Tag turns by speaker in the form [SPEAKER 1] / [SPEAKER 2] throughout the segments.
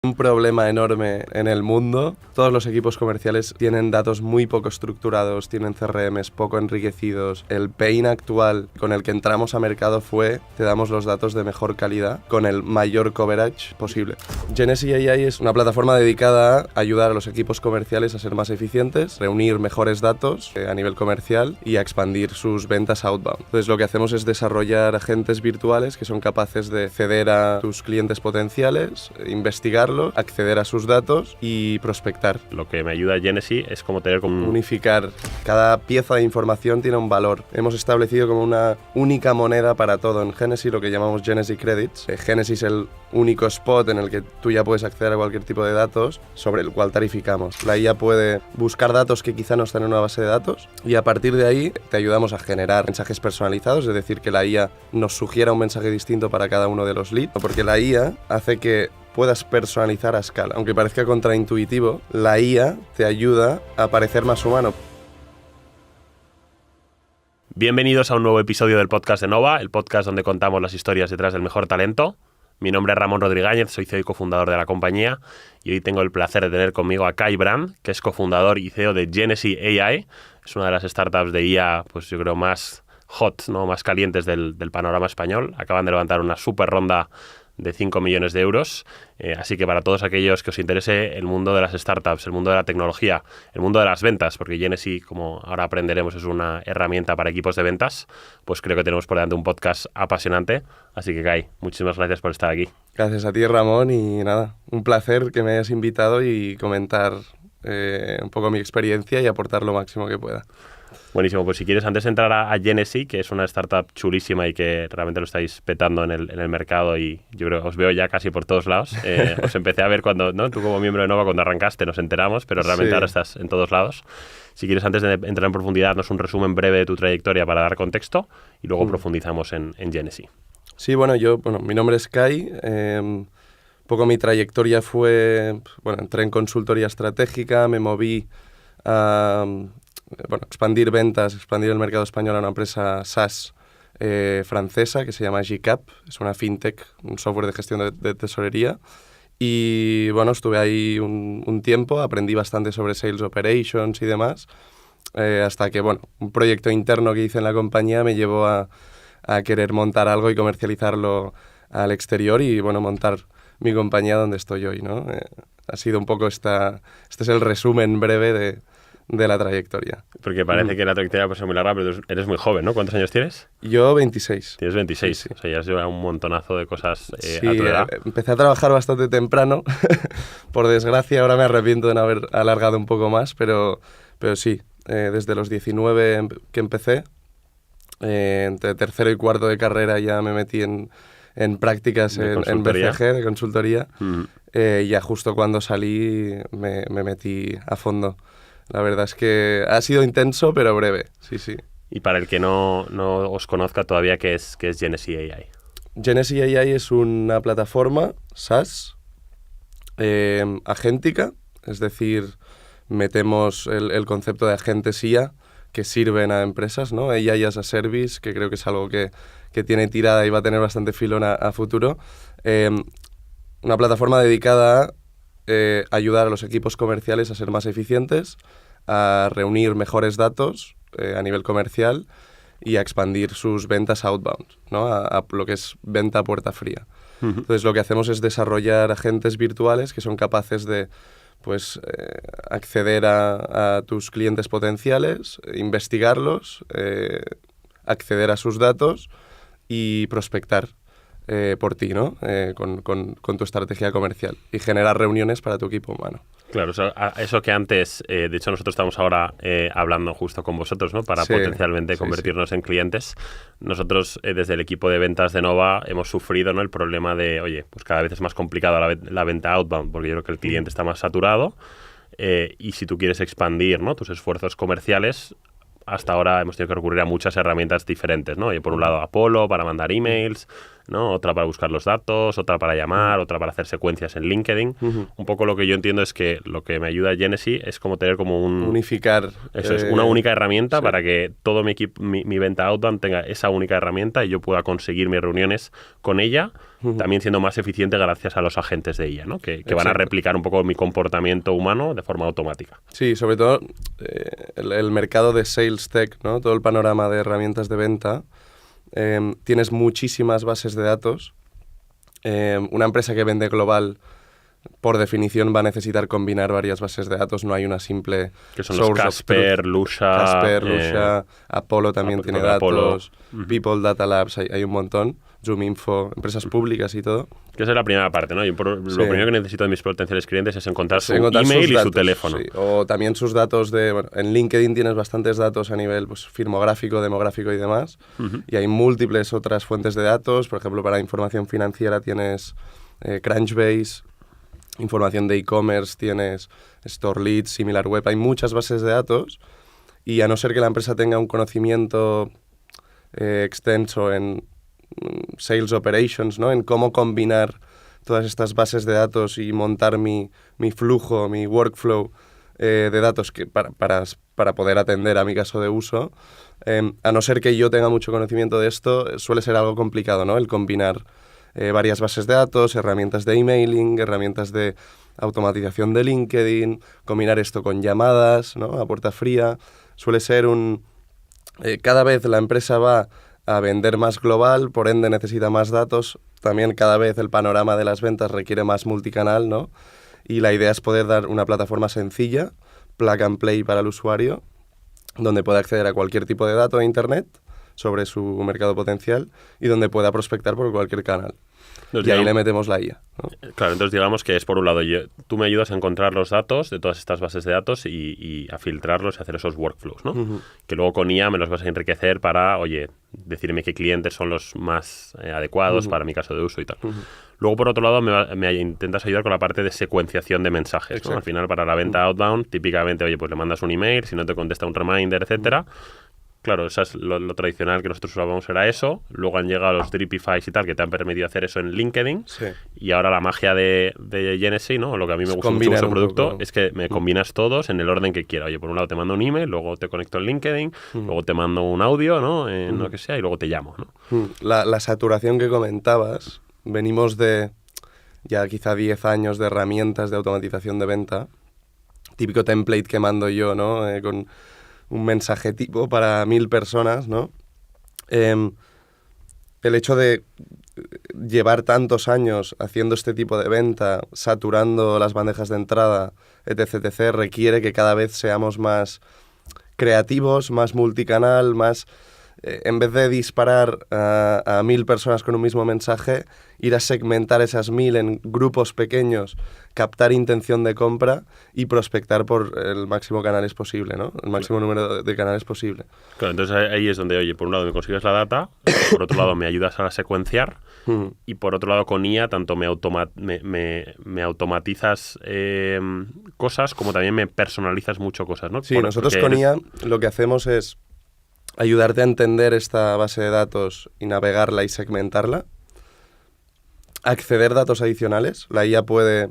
[SPEAKER 1] Un problema enorme en el mundo. Todos los equipos comerciales tienen datos muy poco estructurados, tienen CRMs poco enriquecidos. El pain actual con el que entramos a mercado fue: te damos los datos de mejor calidad con el mayor coverage posible. Genesy AI es una plataforma dedicada a ayudar a los equipos comerciales a ser más eficientes, reunir mejores datos a nivel comercial y a expandir sus ventas outbound. Entonces lo que hacemos es desarrollar agentes virtuales que son capaces de acceder a tus clientes potenciales, investigar, acceder a sus datos y prospectar.
[SPEAKER 2] Lo que me ayuda a Genesy es como tener como
[SPEAKER 1] unificar. Cada pieza de información tiene un valor. Hemos establecido como una única moneda para todo en Genesy, lo que llamamos Genesy Credits. Genesy es el único spot en el que tú ya puedes acceder a cualquier tipo de datos sobre el cual tarificamos. La IA puede buscar datos que quizá no están en una base de datos y a partir de ahí te ayudamos a generar mensajes personalizados, es decir, que la IA nos sugiera un mensaje distinto para cada uno de los leads, porque la IA hace que puedas personalizar a escala. Aunque parezca contraintuitivo, la IA te ayuda a parecer más humano.
[SPEAKER 2] Bienvenidos a un nuevo episodio del podcast de Nova, el podcast donde contamos las historias detrás del mejor talento. Mi nombre es Ramón Rodríguez, soy CEO y cofundador de la compañía y hoy tengo el placer de tener conmigo a Kai Brand, que es cofundador y CEO de Genesy AI. Es una de las startups de IA, pues yo creo más hot, ¿no? Más calientes del panorama español. Acaban de levantar una super ronda de 5 millones de euros. Así que para todos aquellos que os interese el mundo de las startups, el mundo de la tecnología, el mundo de las ventas, porque Genesy, como ahora aprenderemos, es una herramienta para equipos de ventas, pues creo que tenemos por delante un podcast apasionante. Así que, Kai, muchísimas gracias por estar aquí.
[SPEAKER 1] Gracias a ti, Ramón, y nada, un placer que me hayas invitado y comentar un poco mi experiencia y aportar lo máximo que pueda.
[SPEAKER 2] Buenísimo, pues si quieres, antes de entrar a Genesy, que es una startup chulísima y que realmente lo estáis petando en el mercado y yo creo que os veo ya casi por todos lados. Os empecé a ver cuando, ¿no? Tú como miembro de Nova, cuando arrancaste nos enteramos, pero realmente ahora estás en todos lados. Si quieres, antes de entrar en profundidad, nos un resumen breve de tu trayectoria para dar contexto y luego profundizamos en Genesy.
[SPEAKER 1] Sí, bueno, mi nombre es Kai. Un poco mi trayectoria fue, entré en consultoría estratégica, me moví a expandir ventas, expandir el mercado español a una empresa SaaS francesa que se llama GCAP, es una fintech, un software de gestión de tesorería. Y bueno, estuve ahí un tiempo, aprendí bastante sobre sales operations y demás, hasta que un proyecto interno que hice en la compañía me llevó a querer montar algo y comercializarlo al exterior y montar mi compañía donde estoy hoy, ¿no? Ha sido un poco este es el resumen breve de la trayectoria.
[SPEAKER 2] Porque parece que la trayectoria puede ser muy larga, pero eres muy joven, ¿no? ¿Cuántos años tienes?
[SPEAKER 1] Yo 26.
[SPEAKER 2] Tienes 26, sí. O sea, ya has llevado un montonazo de cosas a tu edad.
[SPEAKER 1] Empecé a trabajar bastante temprano. Por desgracia, ahora me arrepiento de no haber alargado un poco más, pero sí, desde los 19 que empecé, entre tercero y cuarto de carrera ya me metí en prácticas en BCG, de consultoría. Ya justo cuando salí me metí a fondo. La verdad es que ha sido intenso, pero breve, sí.
[SPEAKER 2] Y para el que no os conozca todavía, ¿qué es Genesy AI?
[SPEAKER 1] Genesy AI es una plataforma SaaS agéntica, es decir, metemos el concepto de agentes IA que sirven a empresas, ¿no? AI as a Service, que creo que es algo que tiene tirada y va a tener bastante filón a futuro. Una plataforma dedicada a ayudar a los equipos comerciales a ser más eficientes, a reunir mejores datos a nivel comercial y a expandir sus ventas outbound, ¿no? A lo que es venta a puerta fría. Entonces lo que hacemos es desarrollar agentes virtuales que son capaces de acceder a tus clientes potenciales, investigarlos, acceder a sus datos y prospectar por ti, ¿no? Con tu estrategia comercial y generar reuniones para tu equipo humano.
[SPEAKER 2] Claro, eso que antes, de hecho nosotros estamos ahora hablando justo con vosotros, ¿no? Para potencialmente convertirnos en clientes. Nosotros desde el equipo de ventas de Nova hemos sufrido, ¿no? El problema de, oye, pues cada vez es más complicado la venta outbound porque yo creo que el cliente está más saturado y si tú quieres expandir, ¿no? Tus esfuerzos comerciales, hasta ahora hemos tenido que recurrir a muchas herramientas diferentes, ¿no? Y por un lado Apollo para mandar emails, ¿no? Otra para buscar los datos, otra para llamar, otra para hacer secuencias en LinkedIn. Un poco lo que yo entiendo es que lo que me ayuda Genesy es como tener como un...
[SPEAKER 1] Unificar.
[SPEAKER 2] Eso es, una única herramienta para que todo mi equipo, mi venta outbound tenga esa única herramienta y yo pueda conseguir mis reuniones con ella, también siendo más eficiente gracias a los agentes de ella, ¿no? Que van a replicar un poco mi comportamiento humano de forma automática.
[SPEAKER 1] Sí, sobre todo el mercado de Sales Tech, ¿no? Todo el panorama de herramientas de venta. Tienes muchísimas bases de datos. Una empresa que vende global, por definición, va a necesitar combinar varias bases de datos. No hay una simple...
[SPEAKER 2] Que son los Casper, Lusha...
[SPEAKER 1] Casper, Lusha, Apollo también tiene datos, People Data Labs, hay un montón. ZoomInfo, empresas públicas y todo.
[SPEAKER 2] Que esa es la primera parte, ¿no? Lo primero que necesito de mis potenciales clientes es encontrar su email y su teléfono.
[SPEAKER 1] Sí. O también sus datos de... Bueno, en LinkedIn tienes bastantes datos a nivel pues, firmográfico, demográfico y demás. Y hay múltiples otras fuentes de datos. Por ejemplo, para información financiera tienes Crunchbase. Información de e-commerce tienes StoreLeads, SimilarWeb. Hay muchas bases de datos. Y a no ser que la empresa tenga un conocimiento extenso en Sales Operations, ¿no? En cómo combinar todas estas bases de datos y montar mi flujo, mi workflow de datos que para poder atender a mi caso de uso. A no ser que yo tenga mucho conocimiento de esto, suele ser algo complicado, ¿no? El combinar varias bases de datos, herramientas de emailing, herramientas de automatización de LinkedIn, combinar esto con llamadas, ¿no? A puerta fría. Suele ser cada vez la empresa va a vender más global, por ende necesita más datos. También cada vez el panorama de las ventas requiere más multicanal, ¿no? Y la idea es poder dar una plataforma sencilla, plug and play para el usuario, donde pueda acceder a cualquier tipo de dato de Internet sobre su mercado potencial y donde pueda prospectar por cualquier canal. Entonces, ahí le metemos la IA, ¿no?
[SPEAKER 2] Claro, entonces digamos que es por un lado, tú me ayudas a encontrar los datos de todas estas bases de datos y a filtrarlos y hacer esos workflows, ¿no? Que luego con IA me los vas a enriquecer para, oye, decirme qué clientes son los más adecuados para mi caso de uso y tal. Luego, por otro lado, me intentas ayudar con la parte de secuenciación de mensajes, ¿no? Al final, para la venta outbound, típicamente, oye, pues le mandas un email, si no te contesta un reminder, etcétera. Claro, eso es lo tradicional que nosotros usábamos era eso. Luego han llegado los Dripifys y tal, que te han permitido hacer eso en LinkedIn. Sí. Y ahora la magia de Genesy, ¿no? Lo que a mí me gusta mucho de su producto es que me combinas todos en el orden que quiera. Oye, por un lado te mando un email, luego te conecto en LinkedIn, luego te mando un audio, ¿no? En lo que sea, y luego te llamo, ¿no?
[SPEAKER 1] La saturación que comentabas, venimos de ya quizá 10 años de herramientas de automatización de venta. Típico template que mando yo, ¿no? Con un mensaje tipo para 1000 personas, ¿no? El hecho de llevar tantos años haciendo este tipo de venta, saturando las bandejas de entrada, etc., requiere que cada vez seamos más creativos, más multicanal, más... en vez de disparar a 1000 personas con un mismo mensaje, ir a segmentar esas 1000 en grupos pequeños, captar intención de compra y prospectar por el máximo canales posible, ¿no? El máximo número de canales posible.
[SPEAKER 2] Claro, entonces ahí es donde, oye, por un lado me consigues la data, por otro lado me ayudas a secuenciar y por otro lado con IA tanto me automatizas cosas como también me personalizas mucho cosas, ¿no?
[SPEAKER 1] Sí, nosotros con IA lo que hacemos es ayudarte a entender esta base de datos y navegarla y segmentarla. Acceder datos adicionales. La IA puede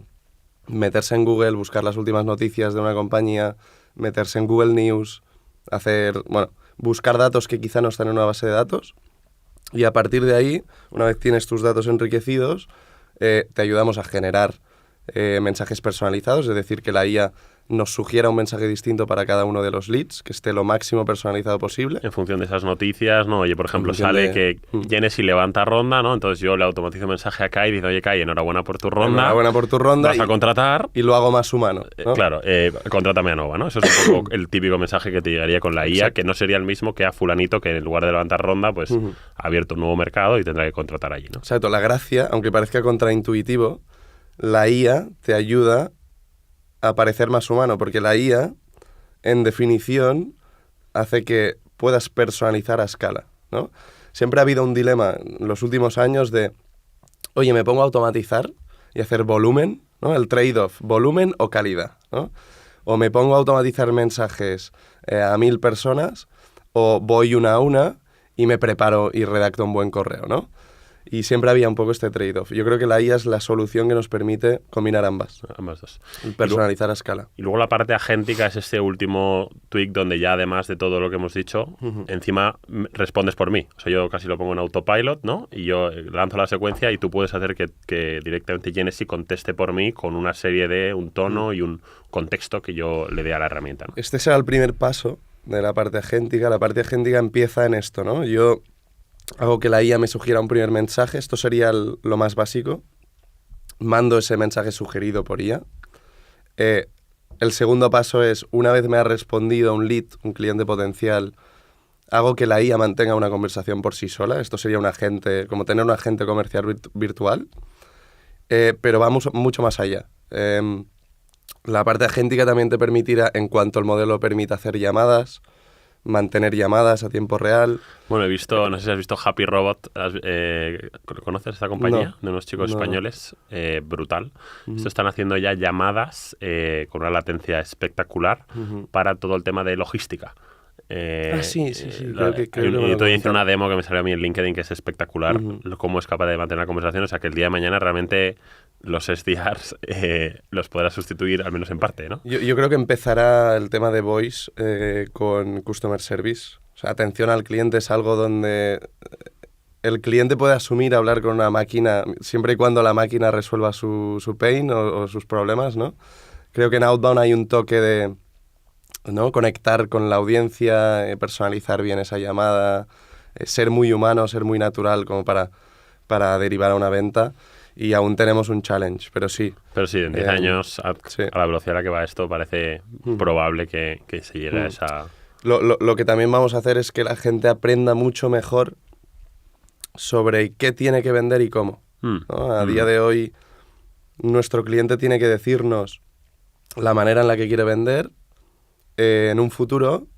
[SPEAKER 1] meterse en Google, buscar las últimas noticias de una compañía, meterse en Google News, buscar datos que quizá no están en una base de datos. Y a partir de ahí, una vez tienes tus datos enriquecidos, te ayudamos a generar mensajes personalizados, es decir, que la IA nos sugiera un mensaje distinto para cada uno de los leads, que esté lo máximo personalizado posible.
[SPEAKER 2] En función de esas noticias, ¿no? Oye, por ejemplo, sale que Genesy levanta ronda, ¿no? Entonces yo le automatizo un mensaje a Kai y dice, oye, Kai, enhorabuena por tu ronda.
[SPEAKER 1] Enhorabuena por tu ronda.
[SPEAKER 2] Vas a contratar.
[SPEAKER 1] Y lo hago más humano, ¿no?
[SPEAKER 2] Claro, contrátame a Nova, ¿no? Eso es un poco el típico mensaje que te llegaría con la IA, exacto, que no sería el mismo que a fulanito que en lugar de levantar ronda, pues ha abierto un nuevo mercado y tendrá que contratar allí, ¿no?
[SPEAKER 1] Exacto. La gracia, aunque parezca contraintuitivo, la IA te ayuda a parecer más humano, porque la IA, en definición, hace que puedas personalizar a escala, ¿no? Siempre ha habido un dilema en los últimos años de, oye, me pongo a automatizar y hacer volumen, ¿no? El trade-off, volumen o calidad, ¿no? O me pongo a automatizar mensajes a 1000 personas, o voy una a una y me preparo y redacto un buen correo, ¿no? Y siempre había un poco este trade-off. Yo creo que la IA es la solución que nos permite combinar ambas.
[SPEAKER 2] Ambas dos.
[SPEAKER 1] Personalizar a escala.
[SPEAKER 2] Y luego la parte agéntica es este último tweak donde ya, además de todo lo que hemos dicho, encima respondes por mí. O sea, yo casi lo pongo en autopilot, ¿no? Y yo lanzo la secuencia y tú puedes hacer que directamente Genesys conteste por mí con una serie de un tono y un contexto que yo le dé a la herramienta, ¿no?
[SPEAKER 1] Este será el primer paso de la parte agéntica. La parte agéntica empieza en esto, ¿no? Yo hago que la IA me sugiera un primer mensaje. Esto sería lo más básico. Mando ese mensaje sugerido por IA. El segundo paso es, una vez me ha respondido un lead, un cliente potencial, hago que la IA mantenga una conversación por sí sola. Esto sería un agente, como tener un agente comercial virtual. Pero vamos mucho más allá. La parte agéntica también te permitirá, en cuanto el modelo permita hacer llamadas, mantener llamadas a tiempo real.
[SPEAKER 2] Bueno, he visto, no sé si has visto Happy Robot. ¿Conoces esta compañía?
[SPEAKER 1] No.
[SPEAKER 2] De unos chicos españoles. Brutal.
[SPEAKER 1] Uh-huh.
[SPEAKER 2] Esto están haciendo ya llamadas con una latencia espectacular para todo el tema de logística.
[SPEAKER 1] Sí.
[SPEAKER 2] Yo hice una demo que me salió a mí en LinkedIn que es espectacular, cómo es capaz de mantener la conversación. O sea, que el día de mañana realmente los SDRs los podrá sustituir, al menos en parte, ¿no?
[SPEAKER 1] Yo creo que empezará el tema de voice con Customer Service. O sea, atención al cliente es algo donde el cliente puede asumir hablar con una máquina siempre y cuando la máquina resuelva su pain o sus problemas, ¿no? Creo que en Outbound hay un toque de, ¿no?, conectar con la audiencia, personalizar bien esa llamada, ser muy humano, ser muy natural como para derivar a una venta. Y aún tenemos un challenge, pero sí.
[SPEAKER 2] Pero sí, en 10 años, a la velocidad a la que va esto, parece probable que se llegue a esa...
[SPEAKER 1] Lo que también vamos a hacer es que la gente aprenda mucho mejor sobre qué tiene que vender y cómo, ¿no? A día de hoy, nuestro cliente tiene que decirnos la manera en la que quiere vender. En un futuro,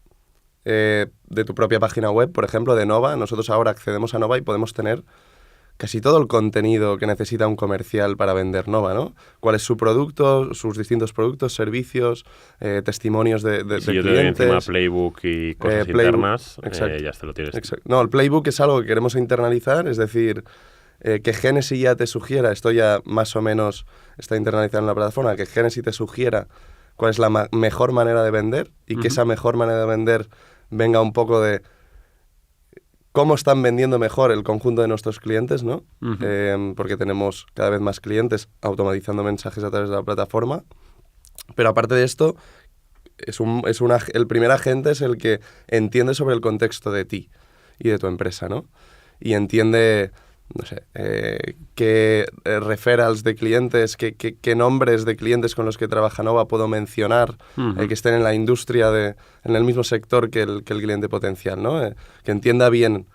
[SPEAKER 1] de tu propia página web, por ejemplo, de Nova, nosotros ahora accedemos a Nova y podemos tener casi todo el contenido que necesita un comercial para vender Nova, ¿no? ¿Cuál es su producto, sus distintos productos, servicios, testimonios de clientes?
[SPEAKER 2] Si yo te doy encima Playbook y cosas internas, ya te lo tienes.
[SPEAKER 1] Exacto. No, el Playbook es algo que queremos internalizar, es decir, que Genesys ya te sugiera, esto ya más o menos está internalizado en la plataforma, que Genesys te sugiera cuál es la mejor manera de vender y que esa mejor manera de vender venga un poco de cómo están vendiendo mejor el conjunto de nuestros clientes, ¿no? Porque tenemos cada vez más clientes automatizando mensajes a través de la plataforma. Pero aparte de esto, el primer agente es el que entiende sobre el contexto de ti y de tu empresa, ¿no? Y entiende, no sé, qué referrals de clientes, qué nombres de clientes con los que trabaja Nova puedo mencionar, que estén en la industria, en el mismo sector que el cliente potencial, ¿no? Que entienda bien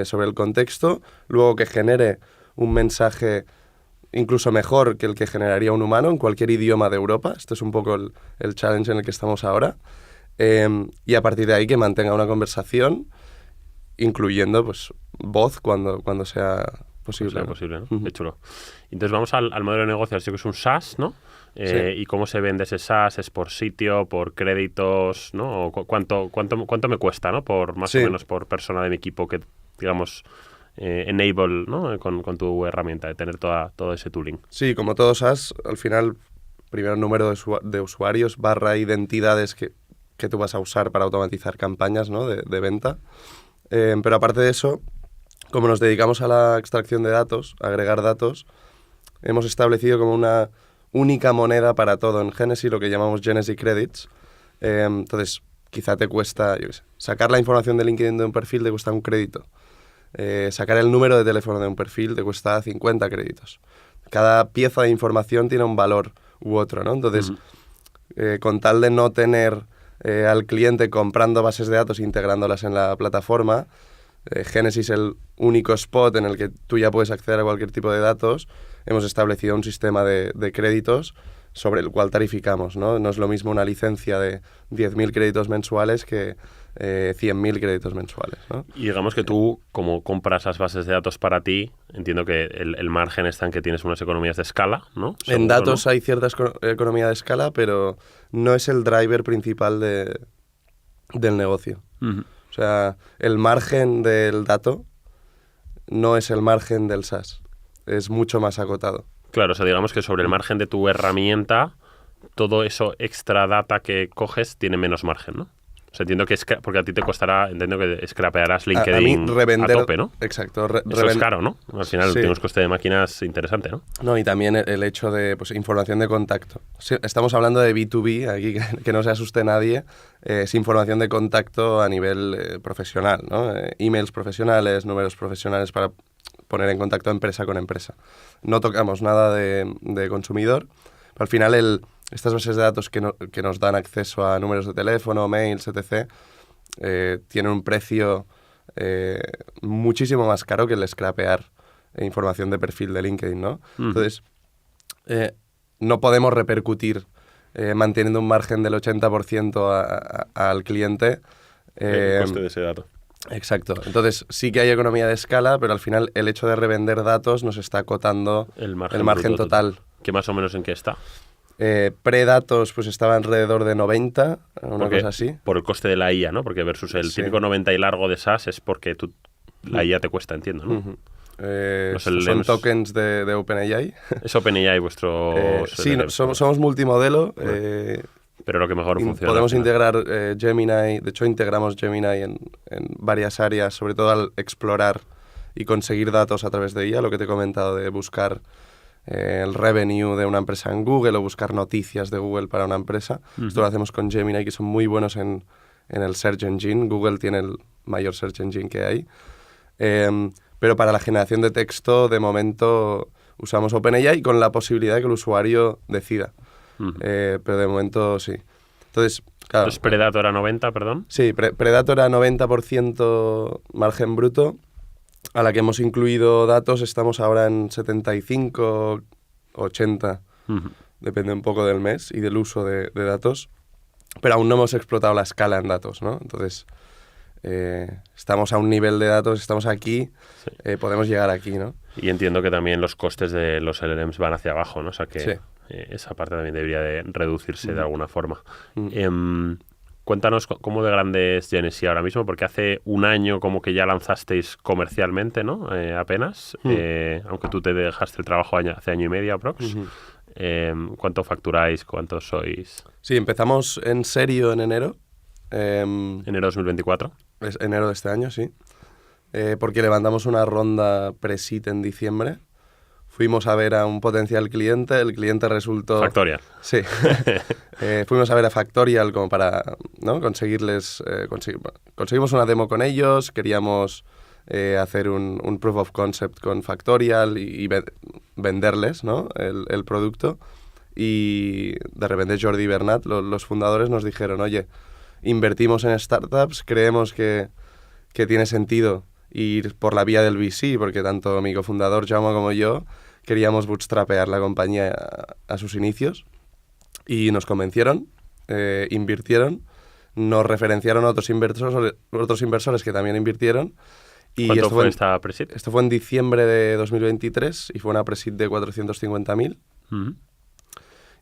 [SPEAKER 1] sobre el contexto, luego que genere un mensaje incluso mejor que el que generaría un humano en cualquier idioma de Europa. Esto es un poco el challenge en el que estamos ahora. Y a partir de ahí que mantenga una conversación, incluyendo pues voz cuando sea posible.
[SPEAKER 2] Sea posible, ¿no? Qué chulo. Entonces vamos al modelo de negocio, así que es un SaaS, ¿no?
[SPEAKER 1] Sí.
[SPEAKER 2] ¿Y cómo se vende ese SaaS? ¿Es por sitio, por créditos, ¿no? ¿O cuánto me cuesta, ¿no? Por más o menos por persona de mi equipo que, digamos, enable, ¿no? Con tu herramienta, de tener todo ese tooling.
[SPEAKER 1] Sí, como todo SaaS, al final, primero número de usuarios / identidades que tú vas a usar para automatizar campañas, ¿no? de venta. Pero aparte de eso, como nos dedicamos a la extracción de datos, a agregar datos, hemos establecido como una única moneda para todo en Genesys, lo que llamamos Genesys Credits. Entonces, quizá te cuesta, yo qué sé, sacar la información de LinkedIn de un perfil te cuesta un crédito. Sacar el número de teléfono de un perfil te cuesta 50 créditos. Cada pieza de información tiene un valor u otro, ¿no? Entonces, con tal de no tener al cliente comprando bases de datos e integrándolas en la plataforma, Genesys es el único spot en el que tú ya puedes acceder a cualquier tipo de datos. Hemos establecido un sistema de créditos sobre el cual tarificamos, ¿no? No es lo mismo una licencia de 10.000 créditos mensuales que 100.000 créditos mensuales, ¿no?
[SPEAKER 2] Y digamos que tú, como compras las bases de datos para ti, entiendo que el margen está en que tienes unas economías de escala, ¿no?
[SPEAKER 1] En datos, ¿no? Hay cierta economía de escala, pero no es el driver principal del negocio. O sea, el margen del dato no es el margen del SaaS. Es mucho más acotado.
[SPEAKER 2] Claro, o sea, digamos que sobre el margen de tu herramienta, todo eso extra data que coges tiene menos margen, ¿no? O sea, entiendo que porque a ti te costará, entiendo que scrapearás LinkedIn
[SPEAKER 1] a mí revender,
[SPEAKER 2] a tope, ¿no?
[SPEAKER 1] Exacto.
[SPEAKER 2] Eso es caro, ¿no? Al final
[SPEAKER 1] sí.
[SPEAKER 2] tiene un coste de máquinas interesante, ¿no?
[SPEAKER 1] No, y también el hecho de pues, información de contacto. Sí, estamos hablando de B2B, aquí que no se asuste nadie, es información de contacto a nivel profesional, ¿no? Emails profesionales, números profesionales para poner en contacto empresa con empresa. No tocamos nada de consumidor, pero al final estas bases de datos que nos dan acceso a números de teléfono, mails, etc., tienen un precio muchísimo más caro que el scrapear información de perfil de LinkedIn, ¿no? Entonces, no podemos repercutir manteniendo un margen del 80% al cliente.
[SPEAKER 2] El coste de ese dato.
[SPEAKER 1] Exacto. Entonces, sí que hay economía de escala, pero al final el hecho de revender datos nos está acotando el margen total.
[SPEAKER 2] ¿Qué más o menos en qué está?
[SPEAKER 1] Pre-datos pues estaba alrededor de 90, cosa así.
[SPEAKER 2] Por el coste de la IA, ¿no? Porque versus el típico 90 y largo de SaaS es porque la IA te cuesta, entiendo, ¿no?
[SPEAKER 1] Son tokens de OpenAI.
[SPEAKER 2] ¿Es OpenAI vuestro...?
[SPEAKER 1] Sí, somos multimodelo.
[SPEAKER 2] Pero lo que mejor funciona.
[SPEAKER 1] Podemos integrar Gemini, de hecho integramos Gemini en varias áreas, sobre todo al explorar y conseguir datos a través de ella, lo que te he comentado de buscar el revenue de una empresa en Google o buscar noticias de Google para una empresa. Esto lo hacemos con Gemini, que son muy buenos en el Search Engine. Google tiene el mayor Search Engine que hay. Pero para la generación de texto, de momento, usamos OpenAI con la posibilidad de que el usuario decida. Pero de momento sí. Entonces, claro.
[SPEAKER 2] ¿Entonces Predator a 90, perdón?
[SPEAKER 1] Sí, Predator a 90% margen bruto. A la que hemos incluido datos estamos ahora en 75, 80. Depende un poco del mes y del uso de datos. Pero aún no hemos explotado la escala en datos, ¿no? Entonces, estamos a un nivel de datos, estamos aquí, sí. Podemos llegar aquí, ¿no?
[SPEAKER 2] Y entiendo que también los costes de los LLMs van hacia abajo, ¿no? O sea que sí. Esa parte también debería de reducirse de alguna forma. Cuéntanos cómo de grande es Genesee ahora mismo, porque hace un año como que ya lanzasteis comercialmente, ¿no? Apenas, aunque tú te dejaste el trabajo hace año y medio aprox. ¿Cuánto facturáis? ¿Cuántos sois?
[SPEAKER 1] Sí, empezamos en serio en enero.
[SPEAKER 2] ¿Enero 2024?
[SPEAKER 1] Es enero de este año, sí. Porque levantamos una ronda pre-seed en diciembre. Fuimos a ver a un potencial cliente, el cliente resultó...
[SPEAKER 2] Factorial.
[SPEAKER 1] Sí. Fuimos a ver a Factorial como para, ¿no?, conseguirles... conseguimos una demo con ellos, queríamos hacer un proof of concept con Factorial y venderles, ¿no?, el producto. Y de repente Jordi y Bernat, los fundadores, nos dijeron, oye, invertimos en startups, creemos que tiene sentido ir por la vía del VC, porque tanto mi cofundador Jaume como yo queríamos bootstrapear la compañía a sus inicios, y nos convencieron, invirtieron, nos referenciaron a otros inversores que también invirtieron. Y
[SPEAKER 2] ¿Cuánto fue esta pre-seed?
[SPEAKER 1] Esto fue en diciembre de 2023 y fue una pre-seed de 450.000.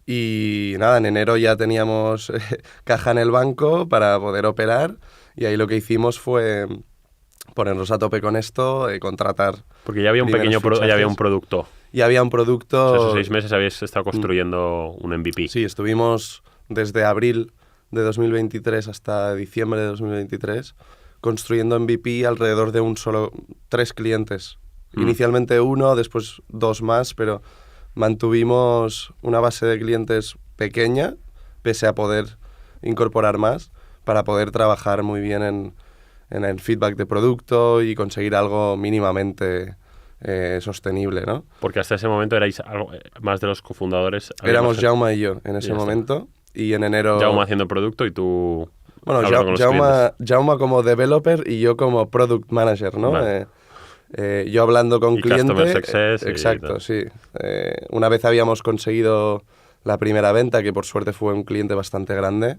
[SPEAKER 1] Y nada, en enero ya teníamos caja en el banco para poder operar, y ahí lo que hicimos fue ponernos a tope con esto, contratar...
[SPEAKER 2] Porque ya había un pequeño ya había un producto.
[SPEAKER 1] Ya había un producto...
[SPEAKER 2] O sea, esos 6 meses habéis estado construyendo un MVP.
[SPEAKER 1] Sí, estuvimos desde abril de 2023 hasta diciembre de 2023 construyendo MVP alrededor de 3 clientes. Inicialmente 1, después 2 más, pero mantuvimos una base de clientes pequeña, pese a poder incorporar más, para poder trabajar muy bien en el feedback de producto y conseguir algo mínimamente sostenible, ¿no?
[SPEAKER 2] Porque hasta ese momento erais más de los cofundadores.
[SPEAKER 1] Éramos Jaume y yo en ese momento, y en enero...
[SPEAKER 2] Jaume haciendo el producto y tú...
[SPEAKER 1] Bueno, Jaume como developer y yo como product manager, ¿no?
[SPEAKER 2] Vale.
[SPEAKER 1] Yo hablando con
[SPEAKER 2] y
[SPEAKER 1] cliente...
[SPEAKER 2] Customer Success.
[SPEAKER 1] Exacto, sí. Una vez habíamos conseguido la primera venta, que por suerte fue un cliente bastante grande.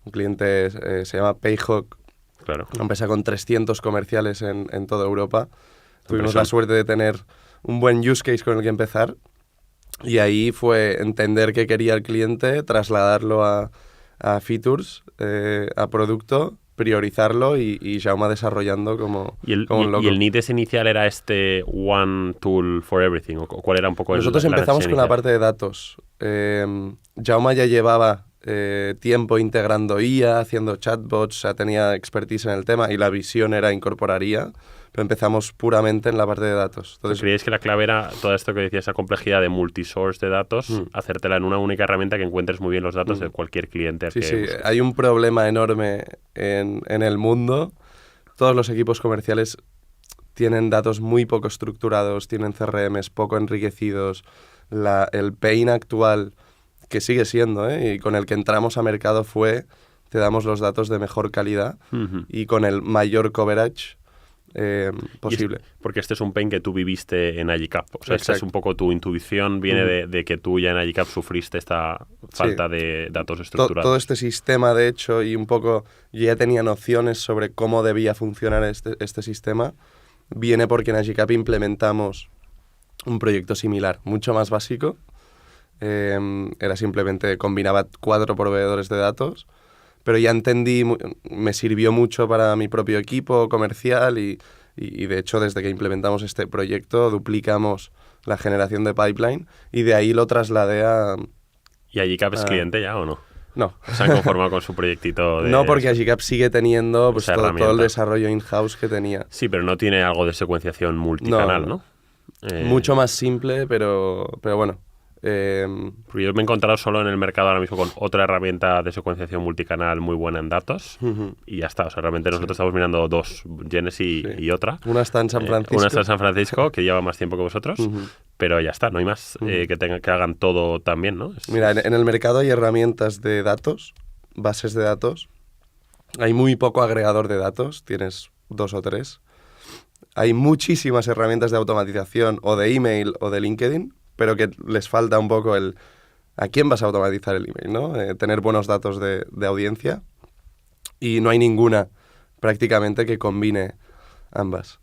[SPEAKER 1] Un cliente se llama Payhawk.
[SPEAKER 2] Claro.
[SPEAKER 1] Una empresa con 300 comerciales en toda Europa. Tuvimos la suerte de tener un buen use case con el que empezar. Y ahí fue entender qué quería el cliente, trasladarlo a features, a producto, priorizarlo y Jaume desarrollando como un loco.
[SPEAKER 2] ¿Y el need ese inicial era este one tool for everything? ¿O cuál era un poco
[SPEAKER 1] Nosotros empezamos con la parte de datos. Jaume ya llevaba tiempo integrando IA, haciendo chatbots, o sea, tenía expertise en el tema y la visión era incorporar IA, pero empezamos puramente en la parte de datos. Entonces,
[SPEAKER 2] ¿creíais que la clave era todo esto que decía, esa complejidad de multisource de datos, hacértela en una única herramienta que encuentres muy bien los datos de cualquier cliente?
[SPEAKER 1] Sí, hay un problema enorme en el mundo. Todos los equipos comerciales tienen datos muy poco estructurados, tienen CRMs poco enriquecidos. El pain actual, que sigue siendo, y con el que entramos a mercado te damos los datos de mejor calidad y con el mayor coverage posible.
[SPEAKER 2] Porque este es un pain que tú viviste en Agicap. O sea, esta es un poco tu intuición, viene de que tú ya en Agicap sufriste esta falta de datos estructurados.
[SPEAKER 1] Todo este sistema, de hecho, y un poco yo ya tenía nociones sobre cómo debía funcionar este sistema, viene porque en Agicap implementamos un proyecto similar, mucho más básico. Era simplemente, combinaba 4 proveedores de datos, pero ya entendí, me sirvió mucho para mi propio equipo comercial y de hecho desde que implementamos este proyecto duplicamos la generación de pipeline y de ahí lo trasladé a...
[SPEAKER 2] ¿Y Agicap es cliente ya o no?
[SPEAKER 1] No.
[SPEAKER 2] ¿Se han conformado con su proyectito?
[SPEAKER 1] No, porque Agicap sigue teniendo pues, todo el desarrollo in-house que tenía.
[SPEAKER 2] Sí, pero no tiene algo de secuenciación multicanal, ¿no?
[SPEAKER 1] Mucho más simple, pero bueno.
[SPEAKER 2] Porque yo me he encontrado solo en el mercado ahora mismo con otra herramienta de secuenciación multicanal muy buena en datos y ya está. O sea, realmente nosotros estamos mirando 2, Genesis y otra.
[SPEAKER 1] Una está en San Francisco.
[SPEAKER 2] Una está en San Francisco, que lleva más tiempo que vosotros, pero ya está. No hay más que hagan todo tan bien, ¿no?
[SPEAKER 1] Mira, en el mercado hay herramientas de datos, bases de datos. Hay muy poco agregador de datos, tienes 2 o 3. Hay muchísimas herramientas de automatización o de email o de LinkedIn, pero que les falta un poco a quién vas a automatizar el email, ¿no? Tener buenos datos de audiencia y no hay ninguna prácticamente que combine ambas.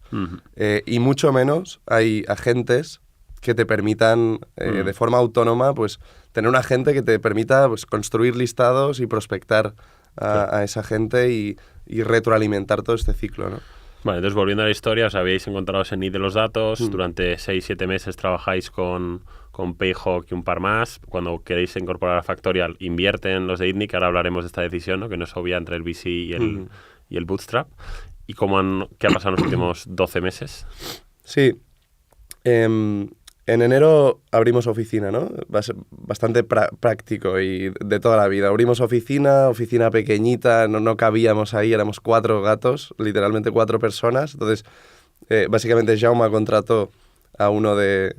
[SPEAKER 1] Y mucho menos hay agentes que te permitan de forma autónoma pues tener un agente que te permita pues, construir listados y prospectar a esa gente y retroalimentar todo este ciclo, ¿no?
[SPEAKER 2] Vale, entonces volviendo a la historia, os habéis encontrado ese need de los datos, durante 6-7 meses trabajáis con Payhawk y un par más. Cuando queréis incorporar a Factorial, invierten los de ITNIC, ahora hablaremos de esta decisión, ¿no? Que no es obvia entre el VC y el Bootstrap. ¿Y qué ha pasado en los últimos 12 meses?
[SPEAKER 1] Sí, en enero abrimos oficina, ¿no? Bastante práctico y de toda la vida. Abrimos oficina pequeñita, no cabíamos ahí, éramos 4 gatos, literalmente 4 personas. Entonces, básicamente Jaume contrató a uno de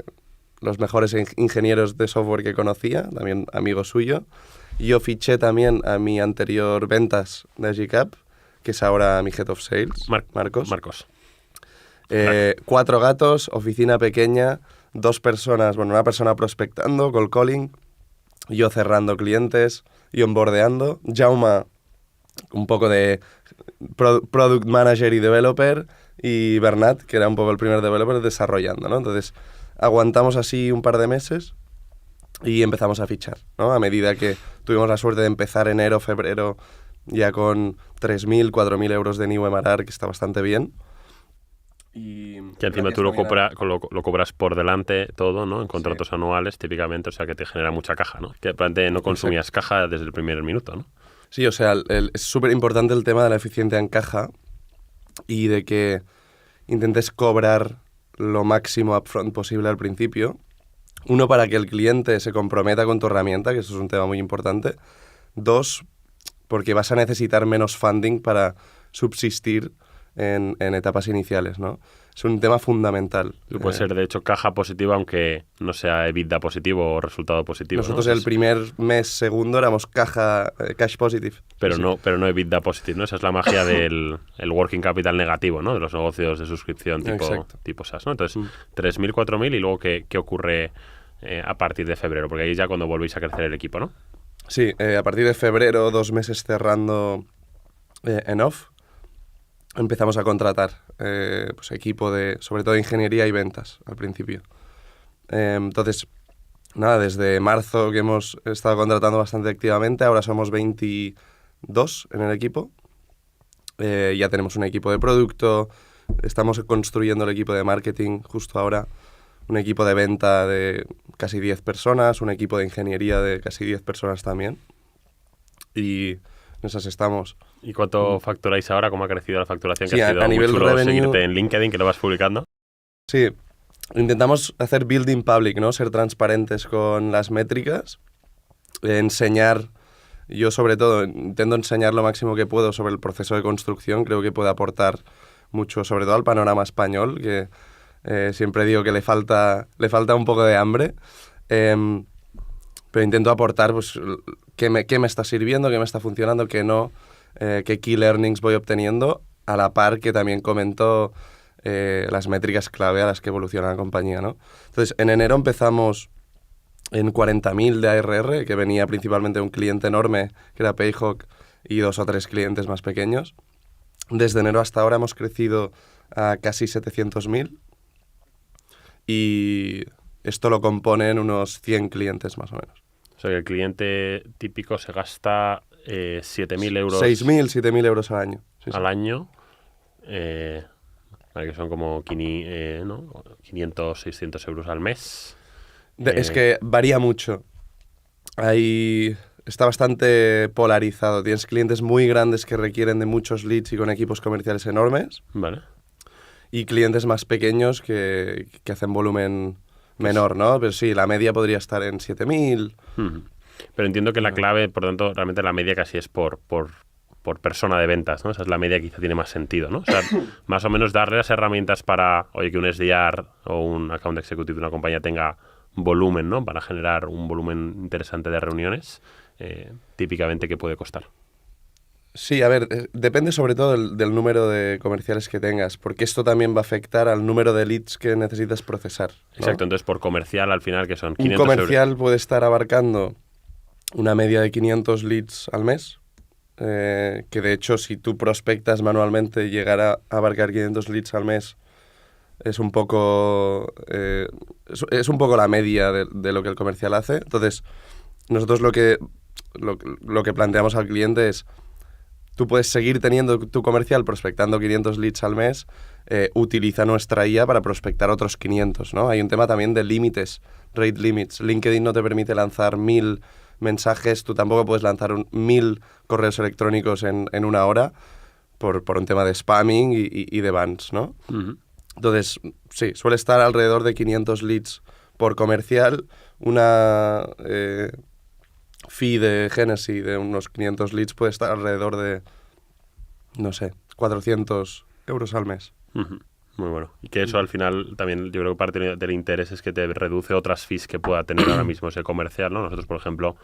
[SPEAKER 1] los mejores ingenieros de software que conocía, también amigo suyo. Yo fiché también a mi anterior ventas de Agicap, que es ahora mi Head of Sales, Marcos. 4 gatos, oficina pequeña, 2 personas, bueno, una persona prospectando, cold calling, yo cerrando clientes y onboardeando, Jaume un poco de product manager y developer y Bernat, que era un poco el primer developer, desarrollando, ¿no? Entonces aguantamos así un par de meses y empezamos a fichar, ¿no? A medida que tuvimos la suerte de empezar enero, febrero ya con 3.000, 4.000 euros de new MRR, que está bastante bien.
[SPEAKER 2] Que encima tú lo cobras por delante todo, ¿no? En contratos anuales, típicamente, o sea que te genera mucha caja, ¿no? Que aparte no consumías caja desde el primer minuto, ¿no?
[SPEAKER 1] Sí, o sea, es súper importante el tema de la eficiencia en caja y de que intentes cobrar lo máximo upfront posible al principio. 1, para que el cliente se comprometa con tu herramienta, que eso es un tema muy importante. 2, porque vas a necesitar menos funding para subsistir en etapas iniciales, ¿no? Es un tema fundamental.
[SPEAKER 2] Puede ser, de hecho, caja positiva, aunque no sea EBITDA positivo o resultado positivo.
[SPEAKER 1] Nosotros
[SPEAKER 2] ¿no?
[SPEAKER 1] el primer mes, segundo, éramos cash positive.
[SPEAKER 2] Pero no EBITDA positivo, ¿no? Esa es la magia del working capital negativo, ¿no? De los negocios de suscripción tipo SaaS, ¿no? Entonces, 3.000, 4.000 y luego, ¿qué ocurre a partir de febrero? Porque ahí ya cuando volvéis a crecer el equipo, ¿no?
[SPEAKER 1] Sí, a partir de febrero, 2 meses cerrando en off, empezamos a contratar pues equipo de, sobre todo, ingeniería y ventas al principio. Entonces, nada, desde marzo que hemos estado contratando bastante activamente, ahora somos 22 en el equipo Ya tenemos un equipo de producto, estamos construyendo el equipo de marketing justo ahora, un equipo de venta de casi 10 personas, un equipo de ingeniería de casi 10 personas también. Y en esas estamos.
[SPEAKER 2] ¿Y cuánto facturáis ahora? ¿Cómo ha crecido la facturación?
[SPEAKER 1] Sí,
[SPEAKER 2] que ha sido
[SPEAKER 1] a nivel
[SPEAKER 2] muy chulo
[SPEAKER 1] revenue,
[SPEAKER 2] seguirte en LinkedIn, que lo vas publicando.
[SPEAKER 1] Sí, intentamos hacer building public, ¿no? Ser transparentes con las métricas, enseñar, yo sobre todo intento enseñar lo máximo que puedo sobre el proceso de construcción, creo que puede aportar mucho, sobre todo al panorama español, que siempre digo que le falta un poco de hambre, pero intento aportar pues, qué me está sirviendo, qué me está funcionando, qué no, qué key learnings voy obteniendo, a la par que también comento las métricas clave a las que evoluciona la compañía, ¿no? Entonces, en enero empezamos en 40.000 de ARR, que venía principalmente de un cliente enorme, que era Payhawk, y 2 o 3 clientes más pequeños. Desde enero hasta ahora hemos crecido a casi 700.000 y esto lo componen unos 100 clientes más o menos.
[SPEAKER 2] O sea, que el cliente típico se gasta 7.000 euros...
[SPEAKER 1] 6.000, 7.000 euros al año. Sí,
[SPEAKER 2] al año. Que son como 500, 600 euros al mes.
[SPEAKER 1] Es que varía mucho. Está bastante polarizado. Tienes clientes muy grandes que requieren de muchos leads y con equipos comerciales enormes.
[SPEAKER 2] Vale.
[SPEAKER 1] Y clientes más pequeños que hacen volumen menor, ¿no? Pero sí, la media podría estar en 7.000.
[SPEAKER 2] Pero entiendo que la clave, por tanto, realmente la media casi es por persona de ventas, ¿no? Esa es la media que quizá tiene más sentido, ¿no? O sea, más o menos darle las herramientas para, oye, que un SDR o un account executive de una compañía tenga volumen, ¿no? Para generar un volumen interesante de reuniones, típicamente, ¿qué puede costar?
[SPEAKER 1] Sí, a ver, depende sobre todo del número de comerciales que tengas, porque esto también va a afectar al número de leads que necesitas procesar, ¿no?
[SPEAKER 2] Exacto, entonces por comercial al final, que son 500
[SPEAKER 1] Un comercial
[SPEAKER 2] euros.
[SPEAKER 1] puede estar abarcando una media de 500 leads al mes, que de hecho si tú prospectas manualmente llegar a abarcar 500 leads al mes es un poco la media de lo que el comercial hace. Entonces, nosotros lo que planteamos al cliente es: tú puedes seguir teniendo tu comercial prospectando 500 leads al mes, utiliza nuestra IA para prospectar otros 500, ¿no? Hay un tema también de límites, rate limits. LinkedIn no te permite lanzar 1.000 mensajes, tú tampoco puedes lanzar 1.000 correos electrónicos en una hora por un tema de spamming y de bans, ¿no? Entonces, sí, suele estar alrededor de 500 leads por comercial, una fee de Genesy de unos 500 leads puede estar alrededor de, no sé, 400 euros al mes.
[SPEAKER 2] Muy bueno. Y que eso al final también, yo creo que parte del interés es que te reduce otras fees que pueda tener ahora mismo ese comercial, ¿no? Nosotros, por ejemplo,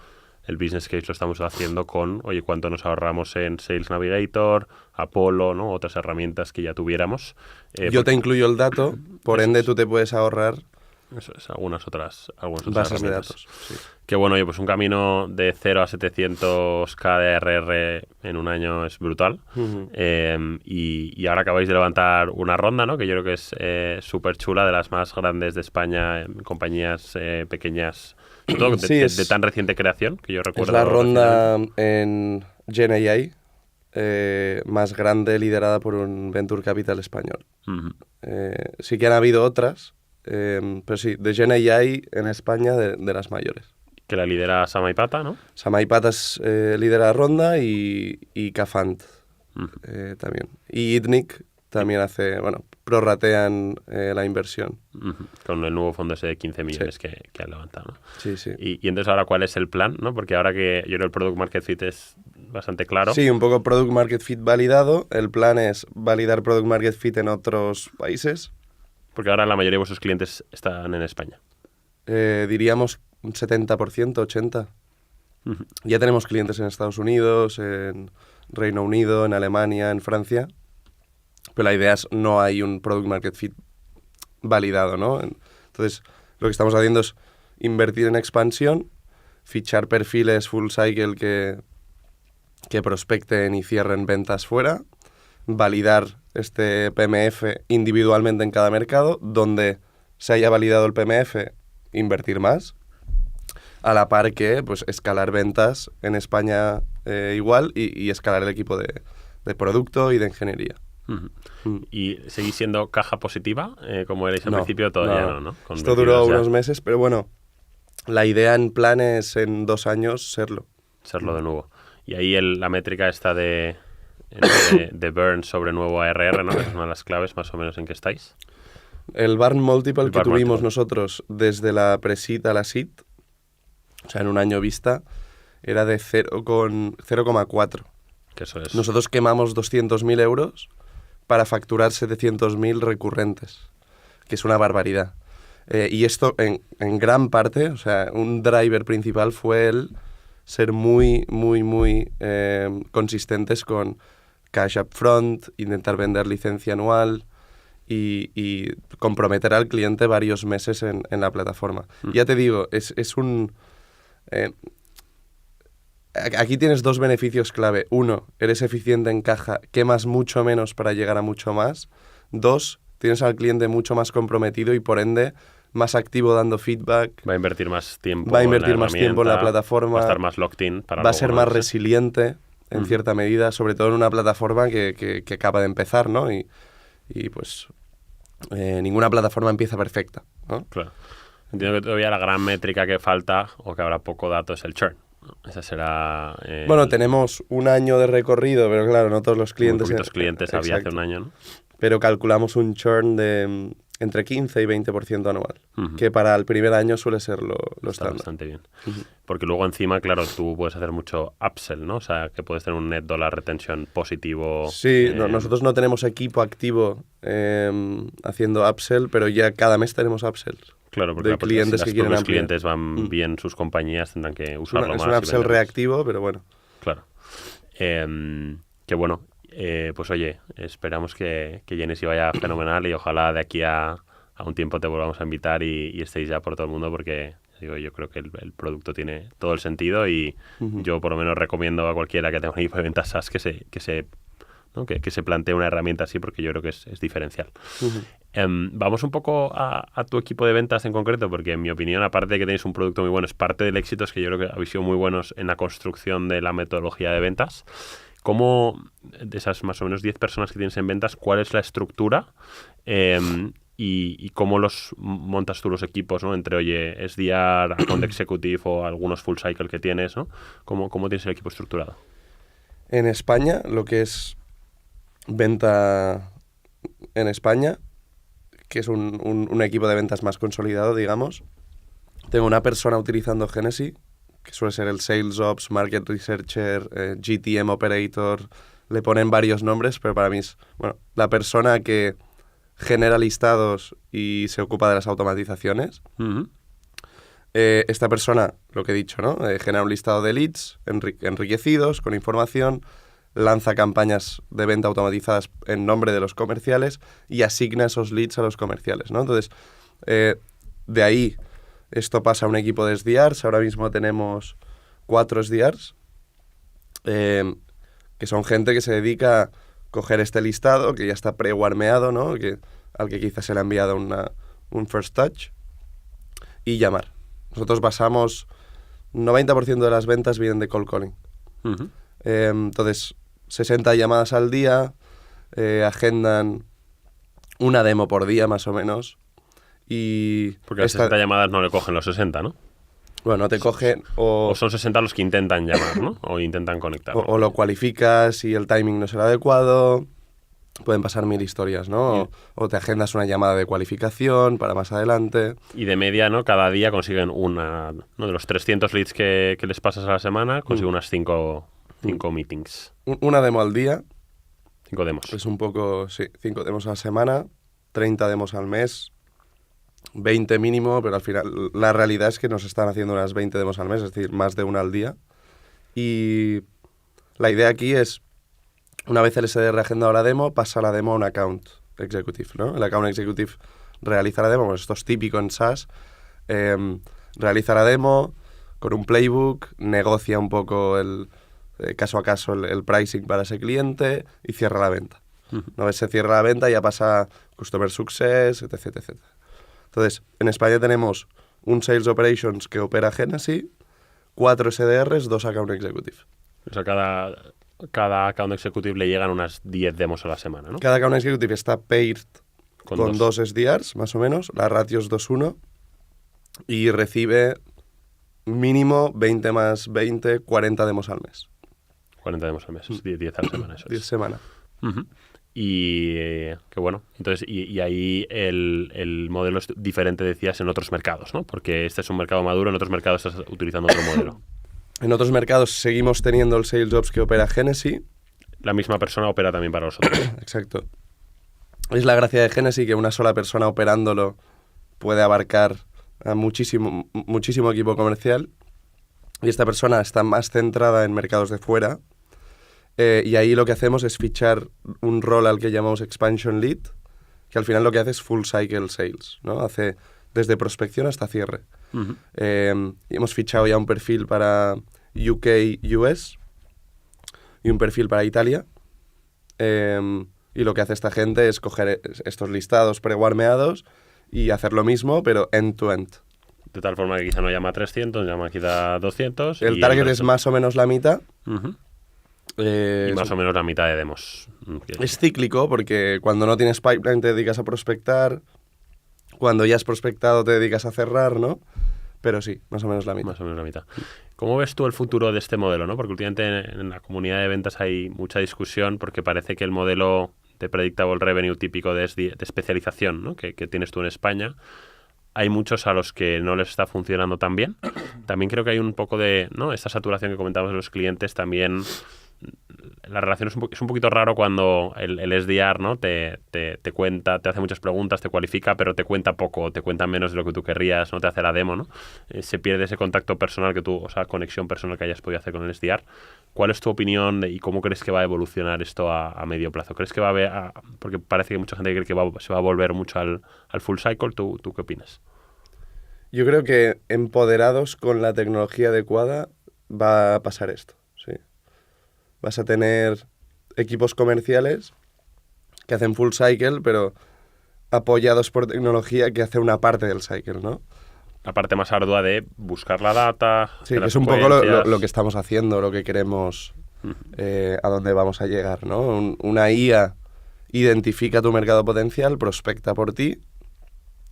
[SPEAKER 2] el business case lo estamos haciendo con, oye, cuánto nos ahorramos en Sales Navigator, Apollo, ¿no? Otras herramientas que ya tuviéramos.
[SPEAKER 1] Yo te incluyo el dato, por ende tú te puedes ahorrar
[SPEAKER 2] eso es, algunas otras
[SPEAKER 1] bases de
[SPEAKER 2] herramientas.
[SPEAKER 1] datos. Sí.
[SPEAKER 2] Que bueno, oye, pues un camino de 0 a 700k de ARR en un año es brutal. Y ahora acabáis de levantar una ronda, ¿no? Que yo creo que es súper chula, de las más grandes de España, en compañías pequeñas, sobre todo
[SPEAKER 1] Sí,
[SPEAKER 2] de tan reciente creación, que yo recuerdo.
[SPEAKER 1] Es la ronda en GenAI más grande, liderada por un Venture Capital español. Sí que han habido otras, pero sí, de GenAI en España de las mayores.
[SPEAKER 2] Que la lidera Samaipata, ¿no?
[SPEAKER 1] Samaipata lidera la ronda y Cafant también. Y Itnic también prorratean la inversión.
[SPEAKER 2] Con el nuevo fondo ese de 15 millones que han levantado, ¿no?
[SPEAKER 1] Sí, sí.
[SPEAKER 2] Y entonces ahora, ¿cuál es el plan, no? Porque ahora que yo creo el Product Market Fit es bastante claro.
[SPEAKER 1] Sí, un poco Product Market Fit validado. El plan es validar Product Market Fit en otros países.
[SPEAKER 2] Porque ahora la mayoría de vuestros clientes están en España.
[SPEAKER 1] Diríamos un 70%, 80%. Ya tenemos clientes en Estados Unidos, en Reino Unido, en Alemania, en Francia. Pero la idea es no hay un Product Market Fit validado, ¿no? Entonces, lo que estamos haciendo es invertir en expansión, fichar perfiles full cycle que prospecten y cierren ventas fuera, validar este PMF individualmente en cada mercado, donde se haya validado el PMF, invertir más, a la par que pues, escalar ventas en España igual y escalar el equipo de de producto y de ingeniería.
[SPEAKER 2] ¿Y seguís siendo caja positiva, como erais al principio? Todavía no.
[SPEAKER 1] Esto duró unos meses, pero bueno, la idea en plan es en 2 años serlo.
[SPEAKER 2] Serlo de nuevo. Y ahí la métrica está de burn sobre nuevo ARR, ¿no? Que es una de las claves más o menos en que estáis.
[SPEAKER 1] El burn multiple que tuvimos nosotros desde la pre-seed a la seed, o sea, en un año vista, era de 0,4.
[SPEAKER 2] Que eso es...
[SPEAKER 1] Nosotros quemamos 200.000 euros para facturar 700.000 recurrentes, que es una barbaridad. Y esto en gran parte, o sea, un driver principal fue el ser muy consistentes con cash up front, intentar vender licencia anual y comprometer al cliente varios meses en la plataforma. Ya te digo, es un... aquí tienes 2 beneficios clave. 1, eres eficiente en caja, quemas mucho menos para llegar a mucho más. 2, tienes al cliente mucho más comprometido y por ende más activo dando feedback.
[SPEAKER 2] Va a invertir más tiempo.
[SPEAKER 1] Va a invertir más tiempo en la plataforma.
[SPEAKER 2] Va a estar más locked in.
[SPEAKER 1] Va a ser más resiliente en cierta medida, sobre todo en una plataforma que acaba de empezar, ¿no? Y pues ninguna plataforma empieza perfecta, ¿no?
[SPEAKER 2] Claro. Entiendo que todavía la gran métrica que falta o que habrá poco dato es el churn. Esa será...
[SPEAKER 1] Bueno, tenemos un año de recorrido, pero claro, no todos los clientes...
[SPEAKER 2] Muy poquitos clientes había hace un año, ¿no?
[SPEAKER 1] Pero calculamos un churn de entre 15 y 20% anual, que para el primer año suele ser lo estándar.
[SPEAKER 2] Bastante bien. Porque luego encima, claro, tú puedes hacer mucho upsell, ¿no? O sea, que puedes tener un net dollar retention positivo.
[SPEAKER 1] Sí, nosotros no tenemos equipo activo haciendo upsell, pero ya cada mes tenemos upsells.
[SPEAKER 2] Claro, porque
[SPEAKER 1] de clientes
[SPEAKER 2] si los clientes van bien, sus compañías tendrán que usarlo más.
[SPEAKER 1] Es un upsell reactivo, pero bueno.
[SPEAKER 2] Claro. Que bueno, pues oye, esperamos que Genesys vaya fenomenal y ojalá de aquí a un tiempo te volvamos a invitar y estéis ya por todo el mundo porque digo, yo creo que el producto tiene todo el sentido y yo por lo menos recomiendo a cualquiera que tenga un equipo de ventas SaaS que se plantee una herramienta así porque yo creo que es diferencial. Vamos un poco a tu equipo de ventas en concreto, porque en mi opinión, aparte de que tenéis un producto muy bueno, es parte del éxito, es que yo creo que habéis sido muy buenos en la construcción de la metodología de ventas. ¿Cómo, de esas más o menos 10 personas que tienes en ventas, cuál es la estructura y cómo los montas tú los equipos, ¿no? Entre, oye, SDR, Account Executive o algunos full cycle que tienes, ¿no? ¿Cómo tienes el equipo estructurado?
[SPEAKER 1] En España, lo que es venta en España, que es un equipo de ventas más consolidado, digamos. Tengo una persona utilizando Genesys, que suele ser el Sales Ops, Market Researcher, GTM Operator, le ponen varios nombres, pero para mí es la persona que genera listados y se ocupa de las automatizaciones. Esta persona, lo que he dicho, ¿no? Genera un listado de leads enriquecidos con información, lanza campañas de venta automatizadas en nombre de los comerciales y asigna esos leads a los comerciales, ¿no? Entonces, de ahí, esto pasa a un equipo de SDRs. Ahora mismo tenemos 4 SDRs, que son gente que se dedica a coger este listado, que ya está pre-warmeado, ¿no? Al que quizás se le ha enviado un first touch, y llamar. Nosotros basamos 90% de las ventas vienen de cold calling. Entonces, 60 llamadas al día, agendan una demo por día más o menos.
[SPEAKER 2] Porque las 60 llamadas no le cogen los 60, ¿no?
[SPEAKER 1] Bueno, no te cogen
[SPEAKER 2] o son 60 los que intentan llamar, ¿no? O intentan conectar.
[SPEAKER 1] O lo cualificas y el timing no es el adecuado. Pueden pasar 1000 historias, ¿no? O te agendas una llamada de cualificación para más adelante.
[SPEAKER 2] Y de media, ¿no? Cada día consiguen ¿no? De los 300 leads que les pasas a la semana, consiguen unas 5 meetings.
[SPEAKER 1] Una demo al día.
[SPEAKER 2] 5 demos.
[SPEAKER 1] Es un poco, sí, 5 demos a la semana, 30 demos al mes, 20 mínimo, pero al final la realidad es que nos están haciendo unas 20 demos al mes, es decir, más de una al día. Y la idea aquí es, una vez el SDR agendado la demo, pasa la demo a un Account Executive, ¿no? El Account Executive realiza la demo, pues esto es típico en SaaS, realiza la demo con un playbook, negocia un poco caso a caso el pricing para ese cliente y cierra la venta. Una vez se cierra la venta ya pasa Customer Success, etc, etc. Entonces, en España tenemos un Sales Operations que opera Genesys, 4 SDRs, 2 Account Executive.
[SPEAKER 2] O sea, cada account executive le llegan unas 10 demos a la semana, ¿no?
[SPEAKER 1] Cada account executive está paired con dos SDRs, más o menos. La ratio es 2:1. Y recibe mínimo 20 más 20, 40 demos al mes.
[SPEAKER 2] 40 demos al mes, 10 a la semana. Eso
[SPEAKER 1] 10
[SPEAKER 2] es.
[SPEAKER 1] semanas.
[SPEAKER 2] Uh-huh. Y qué bueno. Entonces, y ahí el modelo es diferente, decías, en otros mercados, ¿no? Porque este es un mercado maduro, en otros mercados estás utilizando otro modelo.
[SPEAKER 1] En otros mercados seguimos teniendo el Sales Ops que opera Genesy.
[SPEAKER 2] La misma persona opera también para vosotros.
[SPEAKER 1] Exacto. Es la gracia de Genesy que una sola persona operándolo puede abarcar a muchísimo equipo comercial. Y esta persona está más centrada en mercados de fuera. Y ahí lo que hacemos es fichar un rol al que llamamos Expansion Lead, que al final lo que hace es Full Cycle Sales, ¿no? Hace desde prospección hasta cierre.
[SPEAKER 2] Uh-huh.
[SPEAKER 1] Y hemos fichado ya un perfil para UK, US y un perfil para Italia. Y lo que hace esta gente es coger estos listados prewarmeados y hacer lo mismo, pero end-to-end.
[SPEAKER 2] De tal forma que quizá no llama a 300, llama quizá a 200.
[SPEAKER 1] El target es más o menos la mitad.
[SPEAKER 2] Uh-huh. Y más o menos la mitad de demos.
[SPEAKER 1] Es cíclico porque cuando no tienes pipeline te dedicas a prospectar, cuando ya has prospectado te dedicas a cerrar, ¿no? Pero sí, más o menos la mitad.
[SPEAKER 2] Más o menos la mitad. ¿Cómo ves tú el futuro de este modelo, ¿no? Porque últimamente en la comunidad de ventas hay mucha discusión porque parece que el modelo de predictable revenue típico de especialización, ¿no? que tienes tú en España, hay muchos a los que no les está funcionando tan bien. También creo que hay un poco de, ¿no? Esta saturación que comentábamos de los clientes también. La relación es un poquito raro cuando el SDR, ¿no? te cuenta, te hace muchas preguntas, te cualifica, pero te cuenta poco, te cuenta menos de lo que tú querrías, no te hace la demo, ¿no? Se pierde ese contacto personal que tú, o sea, conexión personal que hayas podido hacer con el SDR. ¿Cuál es tu opinión y cómo crees que va a evolucionar esto a medio plazo? ¿Crees que va a haber, porque parece que mucha gente cree que se va a volver mucho al full cycle? ¿Tú qué opinas?
[SPEAKER 1] Yo creo que empoderados con la tecnología adecuada va a pasar esto, sí. Vas a tener equipos comerciales que hacen full cycle, pero apoyados por tecnología que hace una parte del cycle, ¿no?
[SPEAKER 2] La parte más ardua de buscar la data.
[SPEAKER 1] Sí, que es un poco lo que estamos haciendo, lo que queremos, a dónde vamos a llegar, ¿no? Una IA identifica tu mercado potencial, prospecta por ti,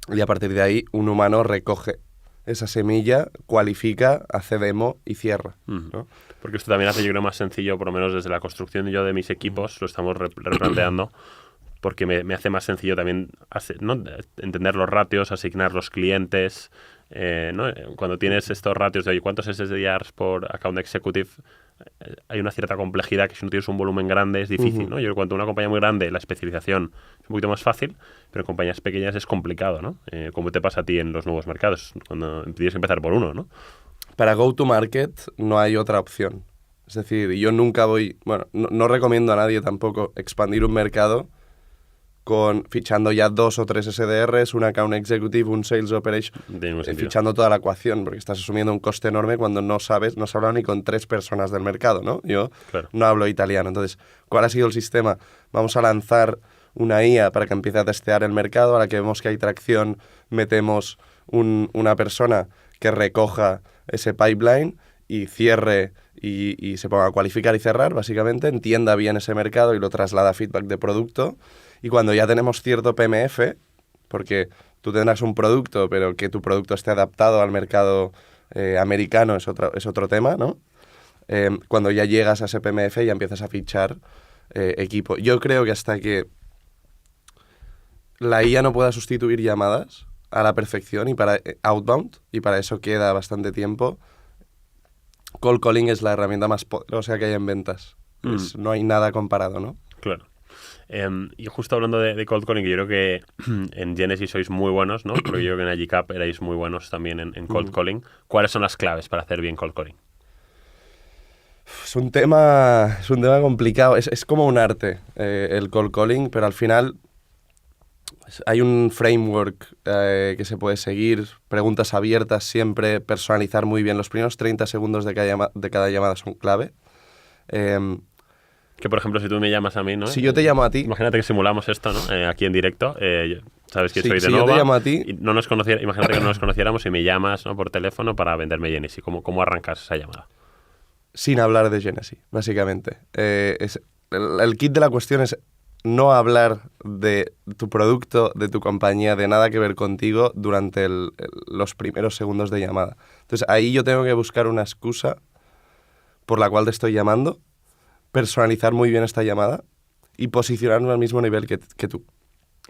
[SPEAKER 1] y a partir de ahí un humano recoge esa semilla, cualifica, hace demo y cierra, ¿no?
[SPEAKER 2] Porque esto también hace, yo creo, más sencillo, por lo menos desde la construcción yo de mis equipos, lo estamos replanteando, porque me hace más sencillo también ¿no? entender los ratios, asignar los clientes, ¿no? Cuando tienes estos ratios de, oye, ¿cuántos SDRs por account executive? Hay una cierta complejidad que si no tienes un volumen grande es difícil, ¿no? Yo creo que cuando una compañía muy grande la especialización es un poquito más fácil, pero en compañías pequeñas es complicado, ¿no? Como te pasa a ti en los nuevos mercados, cuando tienes que empezar por uno, ¿no?
[SPEAKER 1] Para go-to-market no hay otra opción. Es decir, yo nunca no recomiendo a nadie tampoco expandir un mercado fichando ya 2 o 3 SDRs, un account executive, un sales operation, fichando toda la ecuación, porque estás asumiendo un coste enorme cuando no has hablado ni con 3 personas del mercado, ¿no? Yo no hablo italiano. Entonces, ¿cuál ha sido el sistema? Vamos a lanzar una IA para que empiece a testear el mercado, a la que vemos que hay tracción, metemos una persona que recoja ese pipeline y cierre y se ponga a cualificar y cerrar, básicamente, entienda bien ese mercado y lo traslada a feedback de producto. Y cuando ya tenemos cierto PMF, porque tú tendrás un producto, pero que tu producto esté adaptado al mercado americano es otro tema, ¿no? Cuando ya llegas a ese PMF ya empiezas a fichar equipo. Yo creo que hasta que la IA no pueda sustituir llamadas a la perfección y para outbound, y para eso queda bastante tiempo, cold calling es la herramienta más poderosa que hay en ventas. No hay nada comparado, ¿no?
[SPEAKER 2] Claro. Y justo hablando de cold calling, yo creo que en Genesy sois muy buenos, ¿no? Porque yo creo que en Agicap erais muy buenos también en cold calling. ¿Cuáles son las claves para hacer bien cold calling?
[SPEAKER 1] Es un tema complicado. Es como un arte el cold calling, pero al final hay un framework que se puede seguir, preguntas abiertas siempre, personalizar muy bien. Los primeros 30 segundos de cada llamada son clave.
[SPEAKER 2] Que, por ejemplo, si tú me llamas a mí, ¿no?
[SPEAKER 1] Si yo te llamo a ti...
[SPEAKER 2] Imagínate que simulamos esto, ¿no? Aquí en directo. Sabes que soy de Nova.
[SPEAKER 1] Si yo te llamo a ti...
[SPEAKER 2] Y imagínate que no nos conociéramos y me llamas, ¿no? Por teléfono para venderme Genesy. ¿Cómo arrancas esa llamada?
[SPEAKER 1] sin hablar de Genesee, básicamente. El kit de la cuestión es no hablar de tu producto, de tu compañía, de nada que ver contigo durante los primeros segundos de llamada. Entonces, ahí yo tengo que buscar una excusa por la cual te estoy llamando, personalizar muy bien esta llamada y posicionarme al mismo nivel que tú.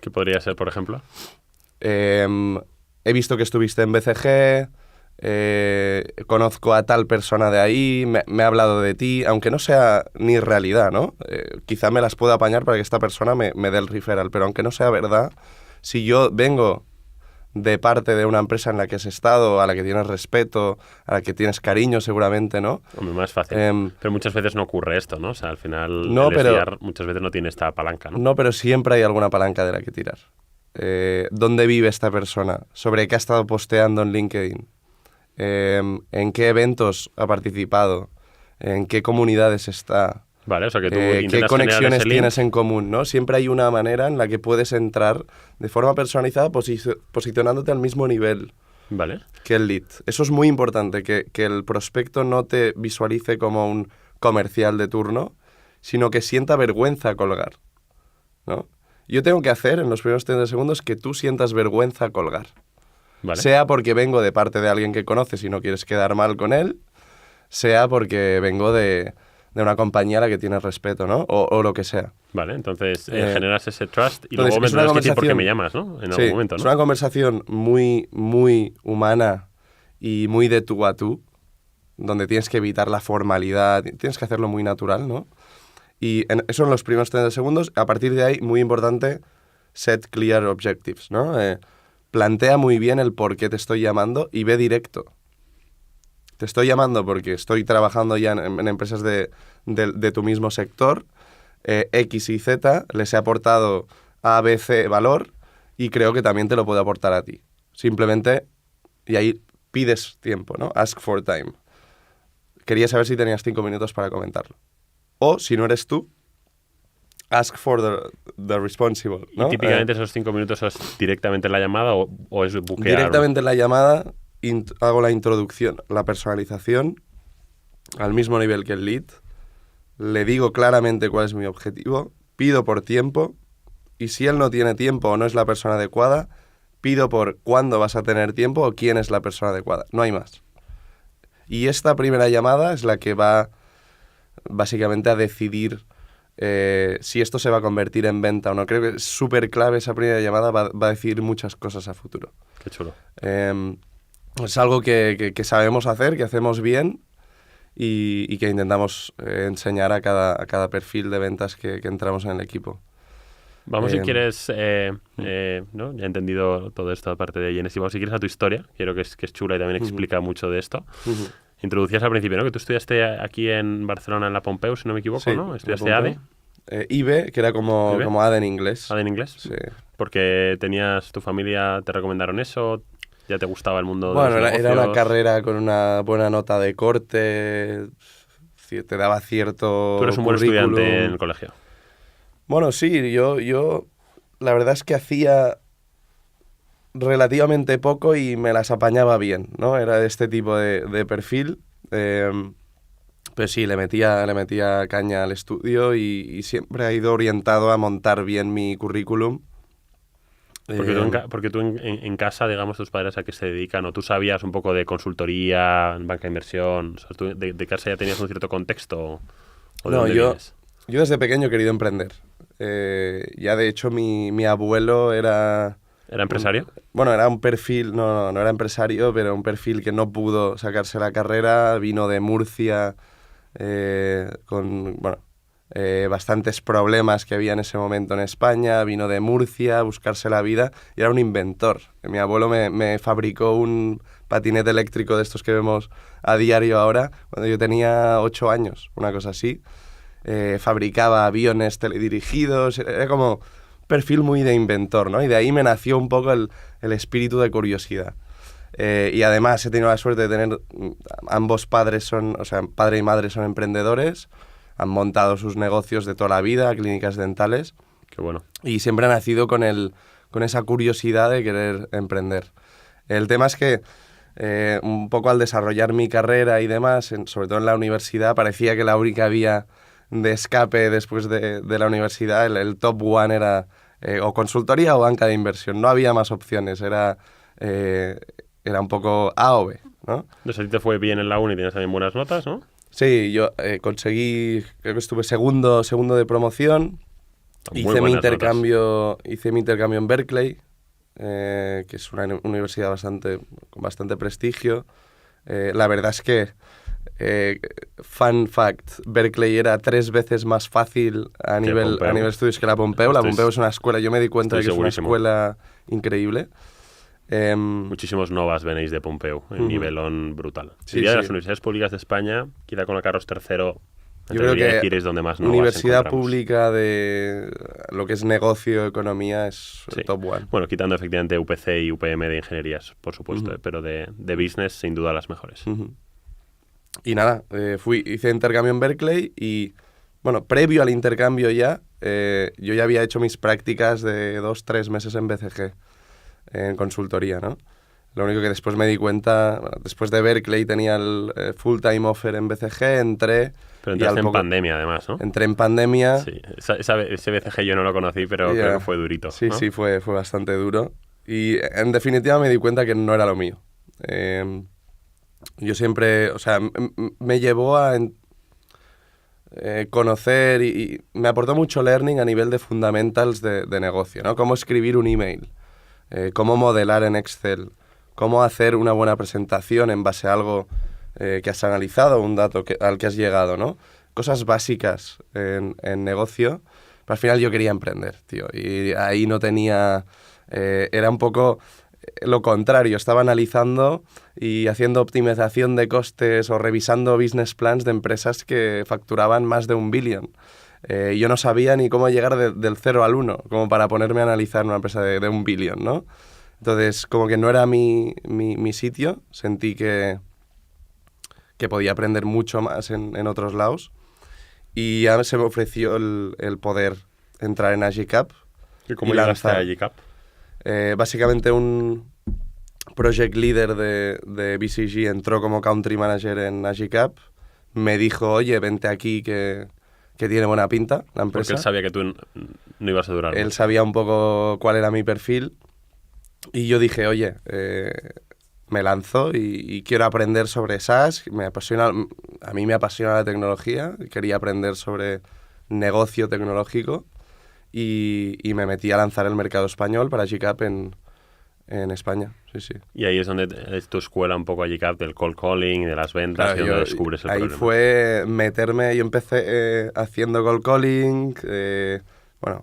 [SPEAKER 2] ¿Qué podría ser, por ejemplo?
[SPEAKER 1] He visto que estuviste en BCG, conozco a tal persona de ahí, me ha hablado de ti, aunque no sea ni realidad, ¿no? Quizá me las pueda apañar para que esta persona me dé el referral, pero aunque no sea verdad, si yo vengo de parte de una empresa en la que has estado, a la que tienes respeto, a la que tienes cariño seguramente, ¿no?
[SPEAKER 2] Hombre, más fácil. Pero muchas veces no ocurre esto, ¿no? O sea, al final
[SPEAKER 1] no,
[SPEAKER 2] el SDR muchas veces no tiene esta palanca, ¿no?
[SPEAKER 1] No, pero siempre hay alguna palanca de la que tirar. ¿Dónde vive esta persona? ¿Sobre qué ha estado posteando en LinkedIn? ¿En qué eventos ha participado? ¿En qué comunidades está?
[SPEAKER 2] Vale, o sea que tú
[SPEAKER 1] ¿Qué conexiones tienes en común? ¿No? Siempre hay una manera en la que puedes entrar de forma personalizada posicionándote al mismo nivel que el lead. Eso es muy importante, que el prospecto no te visualice como un comercial de turno, sino que sienta vergüenza colgar, ¿no? Yo tengo que hacer en los primeros 30 segundos que tú sientas vergüenza colgar.
[SPEAKER 2] Vale.
[SPEAKER 1] Sea porque vengo de parte de alguien que conoces y no quieres quedar mal con él, sea porque vengo de una compañía a la que tienes respeto, ¿no? O lo que sea.
[SPEAKER 2] Vale, entonces generas ese trust y
[SPEAKER 1] entonces,
[SPEAKER 2] luego me tendrás que decir por qué me llamas, ¿no? En algún momento, ¿no?
[SPEAKER 1] Es una conversación muy, muy humana y muy de tú a tú, donde tienes que evitar la formalidad, tienes que hacerlo muy natural, ¿no? Y eso en los primeros 30 segundos. A partir de ahí, muy importante, set clear objectives, ¿no? Plantea muy bien el por qué te estoy llamando y ve directo. Te estoy llamando porque estoy trabajando ya en empresas de tu mismo sector, X y Z, les he aportado A, B, C valor y creo que también te lo puedo aportar a ti. Simplemente, y ahí pides tiempo, ¿no? Ask for time. Quería saber si tenías 5 minutos para comentarlo. O, si no eres tú, ask for the responsible, ¿no?
[SPEAKER 2] ¿Y típicamente esos 5 minutos es directamente en la llamada o es buquear?
[SPEAKER 1] Directamente en la llamada hago la introducción, la personalización, al mismo nivel que el lead, le digo claramente cuál es mi objetivo, pido por tiempo, y si él no tiene tiempo o no es la persona adecuada, pido por cuándo vas a tener tiempo o quién es la persona adecuada. No hay más. Y esta primera llamada es la que va básicamente a decidir si esto se va a convertir en venta o no. Creo que es súper clave esa primera llamada, va a decidir muchas cosas a futuro.
[SPEAKER 2] Qué chulo.
[SPEAKER 1] Es algo que sabemos hacer, que hacemos bien y que intentamos enseñar a cada perfil de ventas que entramos en el equipo.
[SPEAKER 2] Vamos, si quieres, ¿no? Ya he entendido todo esto aparte de Genesee. Vamos, si quieres, a tu historia. Quiero que es chula y también explica mucho de esto. Introducías al principio, ¿no? Que tú estudiaste aquí en Barcelona, en la Pompeu, si no me equivoco, sí, ¿no? Estudiaste ADE.
[SPEAKER 1] IBE, que era como ADE en inglés.
[SPEAKER 2] ¿ADE en inglés?
[SPEAKER 1] Sí.
[SPEAKER 2] Porque tu familia te recomendaron eso, ya te gustaba el mundo de los negocios.
[SPEAKER 1] Era una carrera con una buena nota de corte, te daba cierto
[SPEAKER 2] Tú eres un buen estudiante en el colegio.
[SPEAKER 1] Bueno, sí, yo la verdad es que hacía relativamente poco y me las apañaba bien, ¿no? Era de este tipo de perfil. Pues sí, le metía caña al estudio y siempre he ido orientado a montar bien mi currículum.
[SPEAKER 2] Porque tú en casa, digamos, tus padres a qué se dedican, o tú sabías un poco de consultoría, banca de inversión, o sea, tú de casa ya tenías un cierto contexto. ¿O de dónde vienes?
[SPEAKER 1] Yo desde pequeño he querido emprender. Ya de hecho mi abuelo era...
[SPEAKER 2] ¿Era empresario?
[SPEAKER 1] Era un perfil, no era empresario, pero un perfil que no pudo sacarse la carrera, vino de Murcia con bastantes problemas que había en ese momento en España, vino de Murcia a buscarse la vida y era un inventor. Mi abuelo me fabricó un patinete eléctrico de estos que vemos a diario ahora, cuando yo tenía 8 años, una cosa así. Fabricaba aviones teledirigidos, era como perfil muy de inventor, ¿no? Y de ahí me nació un poco el espíritu de curiosidad. Y además he tenido la suerte de tener, ambos padres padre y madre son emprendedores, han montado sus negocios de toda la vida, clínicas dentales.
[SPEAKER 2] Qué bueno.
[SPEAKER 1] Y siempre ha nacido con esa curiosidad de querer emprender. El tema es que un poco al desarrollar mi carrera y demás, sobre todo en la universidad, parecía que la única vía de escape después de la universidad, el top one era o consultoría o banca de inversión. No había más opciones, era un poco A o B, ¿no?
[SPEAKER 2] Entonces a ti te fue bien en la uni, tienes también buenas notas, ¿no?
[SPEAKER 1] Sí, yo conseguí, creo que estuve segundo de promoción. Hice mi intercambio en Berkeley, que es una universidad con bastante prestigio. La verdad es que, fun fact, Berkeley era 3 veces más fácil a nivel estudios que la Pompeu. La Pompeu es una escuela, yo me di cuenta de que es una escuela increíble.
[SPEAKER 2] Muchísimos novas venéis de Pompeu, en nivelón brutal. Sí, de las universidades públicas de España, quizá con la Carlos III,
[SPEAKER 1] yo creo que
[SPEAKER 2] es donde más novas
[SPEAKER 1] universidad
[SPEAKER 2] encontramos.
[SPEAKER 1] Pública de lo que es negocio, economía, es el top one.
[SPEAKER 2] Bueno, quitando efectivamente UPC y UPM de ingenierías, por supuesto, pero de business, sin duda, las mejores.
[SPEAKER 1] Y nada, hice intercambio en Berkeley y, bueno, previo al intercambio yo ya había hecho mis prácticas de 2-3 meses en BCG, en consultoría, ¿no? Lo único que después me di cuenta, bueno, después de Berkeley tenía el full-time offer en BCG, entré...
[SPEAKER 2] Pero entraste en pandemia, además, ¿no?
[SPEAKER 1] Entré en pandemia.
[SPEAKER 2] Sí, ese BCG yo no lo conocí, pero creo que fue durito.
[SPEAKER 1] Sí,
[SPEAKER 2] ¿no?
[SPEAKER 1] sí, fue bastante duro. Y en definitiva me di cuenta que no era lo mío. Yo siempre, o sea, me llevó a conocer y me aportó mucho learning a nivel de fundamentals de negocio, ¿no? Cómo escribir un email, cómo modelar en Excel, cómo hacer una buena presentación en base a algo que has analizado, un dato al que has llegado, ¿no? Cosas básicas en negocio. Pero al final yo quería emprender, tío. Y ahí no tenía... era un poco lo contrario. Estaba analizando y haciendo optimización de costes o revisando business plans de empresas que facturaban más de 1 billón. Yo no sabía ni cómo llegar del 0 al 1, como para ponerme a analizar una empresa de 1 billón, ¿no? Entonces, como que no era mi sitio. Sentí que podía aprender mucho más en otros lados. Y ya se me ofreció el poder entrar en AGICAP.
[SPEAKER 2] ¿Y cómo llegaste a AGICAP?
[SPEAKER 1] Básicamente un project leader de BCG entró como country manager en AGICAP. Me dijo, oye, vente aquí que tiene buena pinta la empresa.
[SPEAKER 2] Porque él sabía que tú no ibas a durar.
[SPEAKER 1] Él sabía un poco cuál era mi perfil. Y yo dije, oye, me lanzo y quiero aprender sobre SaaS. A mí me apasiona la tecnología. Quería aprender sobre negocio tecnológico y me metí a lanzar el mercado español para AGICAP en España. Sí, sí.
[SPEAKER 2] Y ahí es donde es tu escuela un poco AGICAP del cold calling, de las ventas, claro, y donde descubres el problema.
[SPEAKER 1] Ahí fue meterme, yo empecé haciendo cold calling,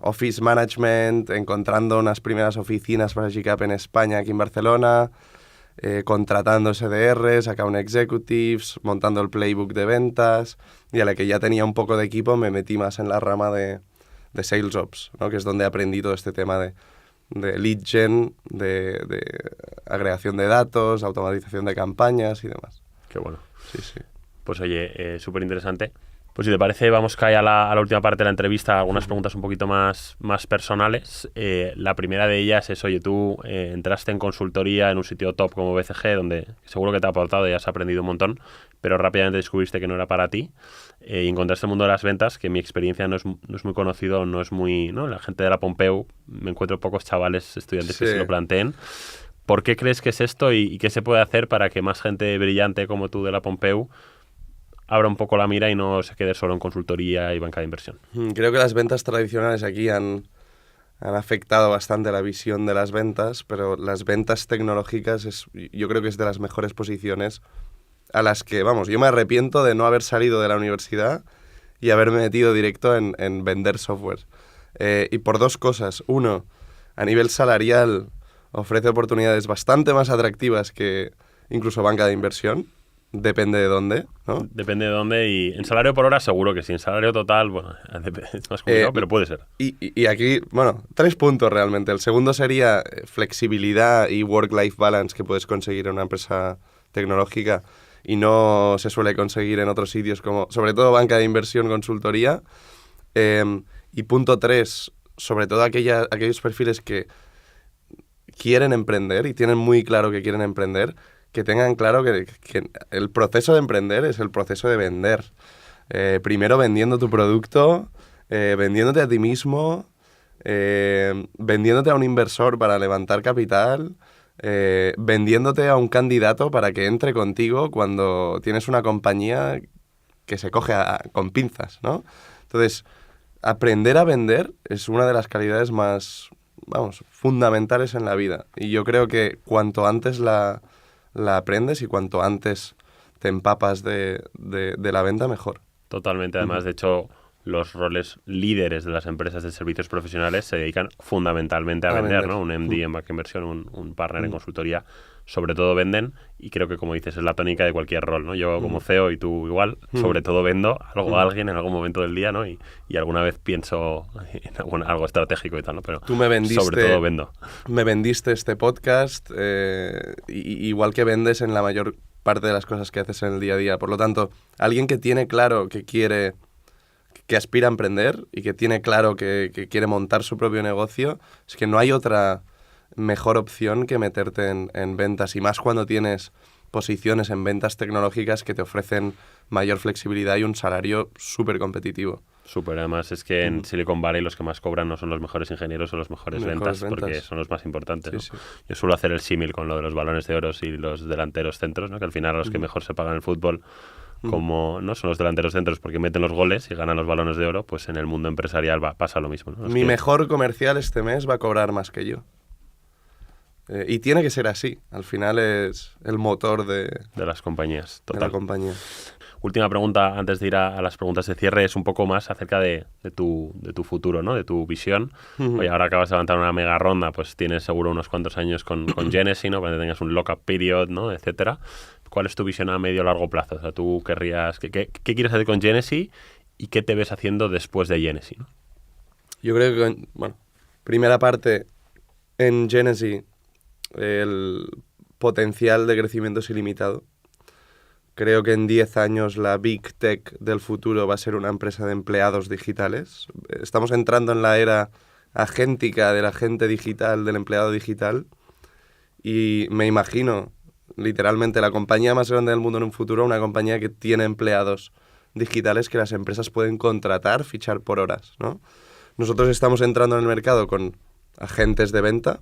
[SPEAKER 1] office management, encontrando unas primeras oficinas para AGICAP en España, aquí en Barcelona, contratando SDRs, account executives, montando el playbook de ventas, y a la que ya tenía un poco de equipo me metí más en la rama de Sales Ops, ¿no? Que es donde aprendí todo este tema de lead gen, de agregación de datos, automatización de campañas y demás.
[SPEAKER 2] Qué bueno.
[SPEAKER 1] Sí, sí.
[SPEAKER 2] Pues oye, súper interesante. Pues si te parece, vamos a ir a la última parte de la entrevista, algunas preguntas un poquito más personales. La primera de ellas es, oye, tú entraste en consultoría en un sitio top como BCG, donde seguro que te ha aportado y has aprendido un montón, pero rápidamente descubriste que no era para ti y encontraste el mundo de las ventas, que mi experiencia no es muy conocido, no es muy... ¿no? La gente de la Pompeu, me encuentro pocos chavales, estudiantes que se lo planteen. ¿Por qué crees que es esto y qué se puede hacer para que más gente brillante como tú de la Pompeu abra un poco la mira y no se quede solo en consultoría y banca de inversión?
[SPEAKER 1] Creo que las ventas tradicionales aquí han afectado bastante la visión de las ventas, pero las ventas tecnológicas yo creo que es de las mejores posiciones a las que, vamos, yo me arrepiento de no haber salido de la universidad y haberme metido directo en vender software. Y por 2 cosas. Uno, a nivel salarial ofrece oportunidades bastante más atractivas que incluso banca de inversión. Depende de dónde, ¿no?
[SPEAKER 2] Depende de dónde y en salario por hora seguro que sí. En salario total, bueno, es más complicado, pero puede ser.
[SPEAKER 1] Y aquí, bueno, 3 puntos realmente. El segundo sería flexibilidad y work-life balance que puedes conseguir en una empresa tecnológica y no se suele conseguir en otros sitios como, sobre todo, banca de inversión, consultoría. Y punto 3, sobre todo aquellos perfiles que quieren emprender y tienen muy claro que quieren emprender, que tengan claro que el proceso de emprender es el proceso de vender. Primero vendiendo tu producto, vendiéndote a ti mismo, vendiéndote a un inversor para levantar capital, vendiéndote a un candidato para que entre contigo cuando tienes una compañía que se coge con pinzas, ¿no? Entonces, aprender a vender es una de las calidades más, fundamentales en la vida. Y yo creo que cuanto antes la aprendes y cuanto antes te empapas de la venta, mejor.
[SPEAKER 2] Totalmente. Además, de hecho, los roles líderes de las empresas de servicios profesionales se dedican fundamentalmente a vender, ¿no? Un MD en banca inversión, un partner en consultoría, sobre todo venden, y creo que, como dices, es la tónica de cualquier rol, ¿no? Yo como CEO y tú igual, sobre todo vendo algo a alguien en algún momento del día, ¿no? Y alguna vez pienso en algo estratégico y tal, ¿no? Pero
[SPEAKER 1] tú me vendiste,
[SPEAKER 2] sobre todo vendo.
[SPEAKER 1] Me vendiste este podcast, igual que vendes en la mayor parte de las cosas que haces en el día a día. Por lo tanto, alguien que tiene claro que aspira a emprender y que tiene claro que quiere montar su propio negocio, es que no hay otra mejor opción que meterte en ventas, y más cuando tienes posiciones en ventas tecnológicas que te ofrecen mayor flexibilidad y un salario súper competitivo.
[SPEAKER 2] Súper, además es que en Silicon Valley los que más cobran no son los mejores ingenieros o los mejores ventas, porque son los más importantes, ¿no? Sí. Yo suelo hacer el símil con lo de los balones de oro y los delanteros centros, ¿no? Que al final a los que mejor se pagan el fútbol, como no son los delanteros centros porque meten los goles y ganan los balones de oro, pues en el mundo empresarial pasa lo mismo, ¿no?
[SPEAKER 1] Mi mejor comercial este mes va a cobrar más que yo. Y tiene que ser así. Al final es el motor de
[SPEAKER 2] las compañías. Total.
[SPEAKER 1] De la compañía.
[SPEAKER 2] Última pregunta, antes de ir a las preguntas de cierre, es un poco más acerca de tu futuro, ¿no? De tu visión. Oye, ahora acabas de levantar una mega ronda, pues tienes seguro unos cuantos años con Genesy, ¿no? Para que tengas un lock-up period, ¿no? Etcétera. ¿Cuál es tu visión a medio o largo plazo? O sea, tú querrías... ¿Qué quieres hacer con Genesy y qué te ves haciendo después de Genesy, ¿no?
[SPEAKER 1] Yo creo que, primera parte, en Genesy el potencial de crecimiento es ilimitado. Creo que en 10 años la Big Tech del futuro va a ser una empresa de empleados digitales. Estamos entrando en la era agéntica del agente digital, del empleado digital, y me imagino literalmente la compañía más grande del mundo en un futuro, una compañía que tiene empleados digitales que las empresas pueden contratar, fichar por horas, ¿no? Nosotros estamos entrando en el mercado con agentes de venta.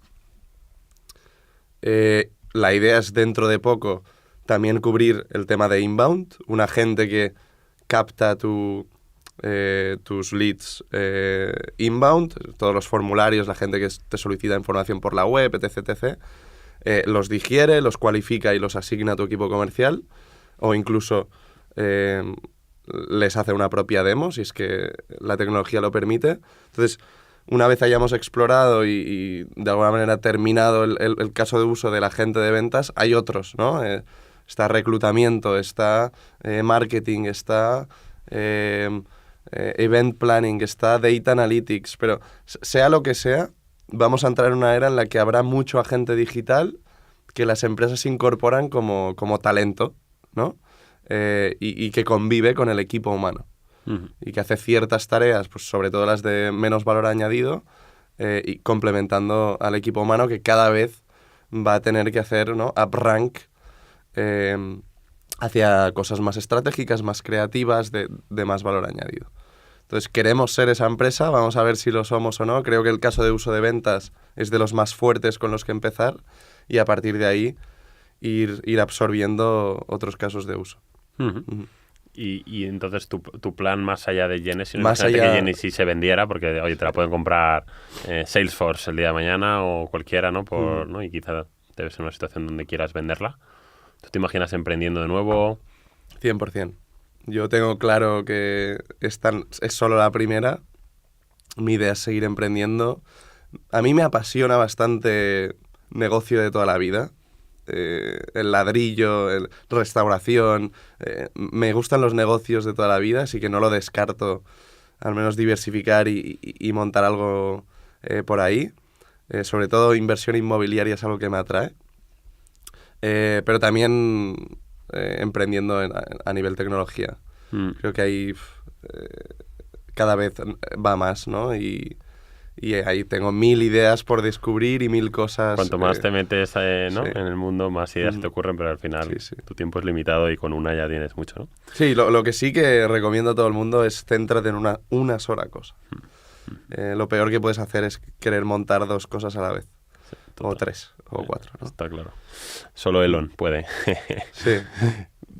[SPEAKER 1] La idea es dentro de poco también cubrir el tema de inbound, un agente que capta tus leads inbound, todos los formularios, la gente que te solicita información por la web, etc., etc., los digiere, los cualifica y los asigna a tu equipo comercial, o incluso les hace una propia demo, si es que la tecnología lo permite. Entonces, una vez hayamos explorado y de alguna manera terminado el caso de uso del agente de ventas, hay otros, ¿no? Está reclutamiento, está marketing, está event planning, está data analytics, pero sea lo que sea, vamos a entrar en una era en la que habrá mucho agente digital que las empresas incorporan como talento, ¿no? Y que convive con el equipo humano. Y que hace ciertas tareas, pues sobre todo las de menos valor añadido, y complementando al equipo humano que cada vez va a tener que hacer, ¿no?, up rank hacia cosas más estratégicas, más creativas, de más valor añadido. Entonces, queremos ser esa empresa, vamos a ver si lo somos o no. Creo que el caso de uso de ventas es de los más fuertes con los que empezar, y a partir de ahí ir absorbiendo otros casos de uso.
[SPEAKER 2] Y entonces tu plan más allá de Genesy,
[SPEAKER 1] más allá
[SPEAKER 2] que Genesy se vendiera, porque oye, te la pueden comprar Salesforce el día de mañana o cualquiera, ¿no? ¿no? Y quizá debe ser una situación donde quieras venderla. ¿Tú te imaginas emprendiendo de nuevo?
[SPEAKER 1] 100%. Yo tengo claro que es solo la primera. Mi idea es seguir emprendiendo. A mí me apasiona bastante negocio de toda la vida. El ladrillo, restauración, me gustan los negocios de toda la vida, así que no lo descarto, al menos diversificar y montar algo por ahí. Sobre todo inversión inmobiliaria es algo que me atrae, pero también emprendiendo a nivel tecnología. Creo que ahí cada vez va más, ¿no? Y y ahí tengo 1000 ideas por descubrir y 1000 cosas.
[SPEAKER 2] Cuanto más te metes ¿no?
[SPEAKER 1] Sí.
[SPEAKER 2] en el mundo, más ideas te ocurren, pero al final tu tiempo es limitado y con una ya tienes mucho, ¿no?
[SPEAKER 1] Sí, lo que sí que recomiendo a todo el mundo es céntrate en una sola cosa. Lo peor que puedes hacer es querer montar 2 cosas a la vez. Sí, o 3, o 4, ¿no?
[SPEAKER 2] Está claro. Solo Elon puede.
[SPEAKER 1] Sí.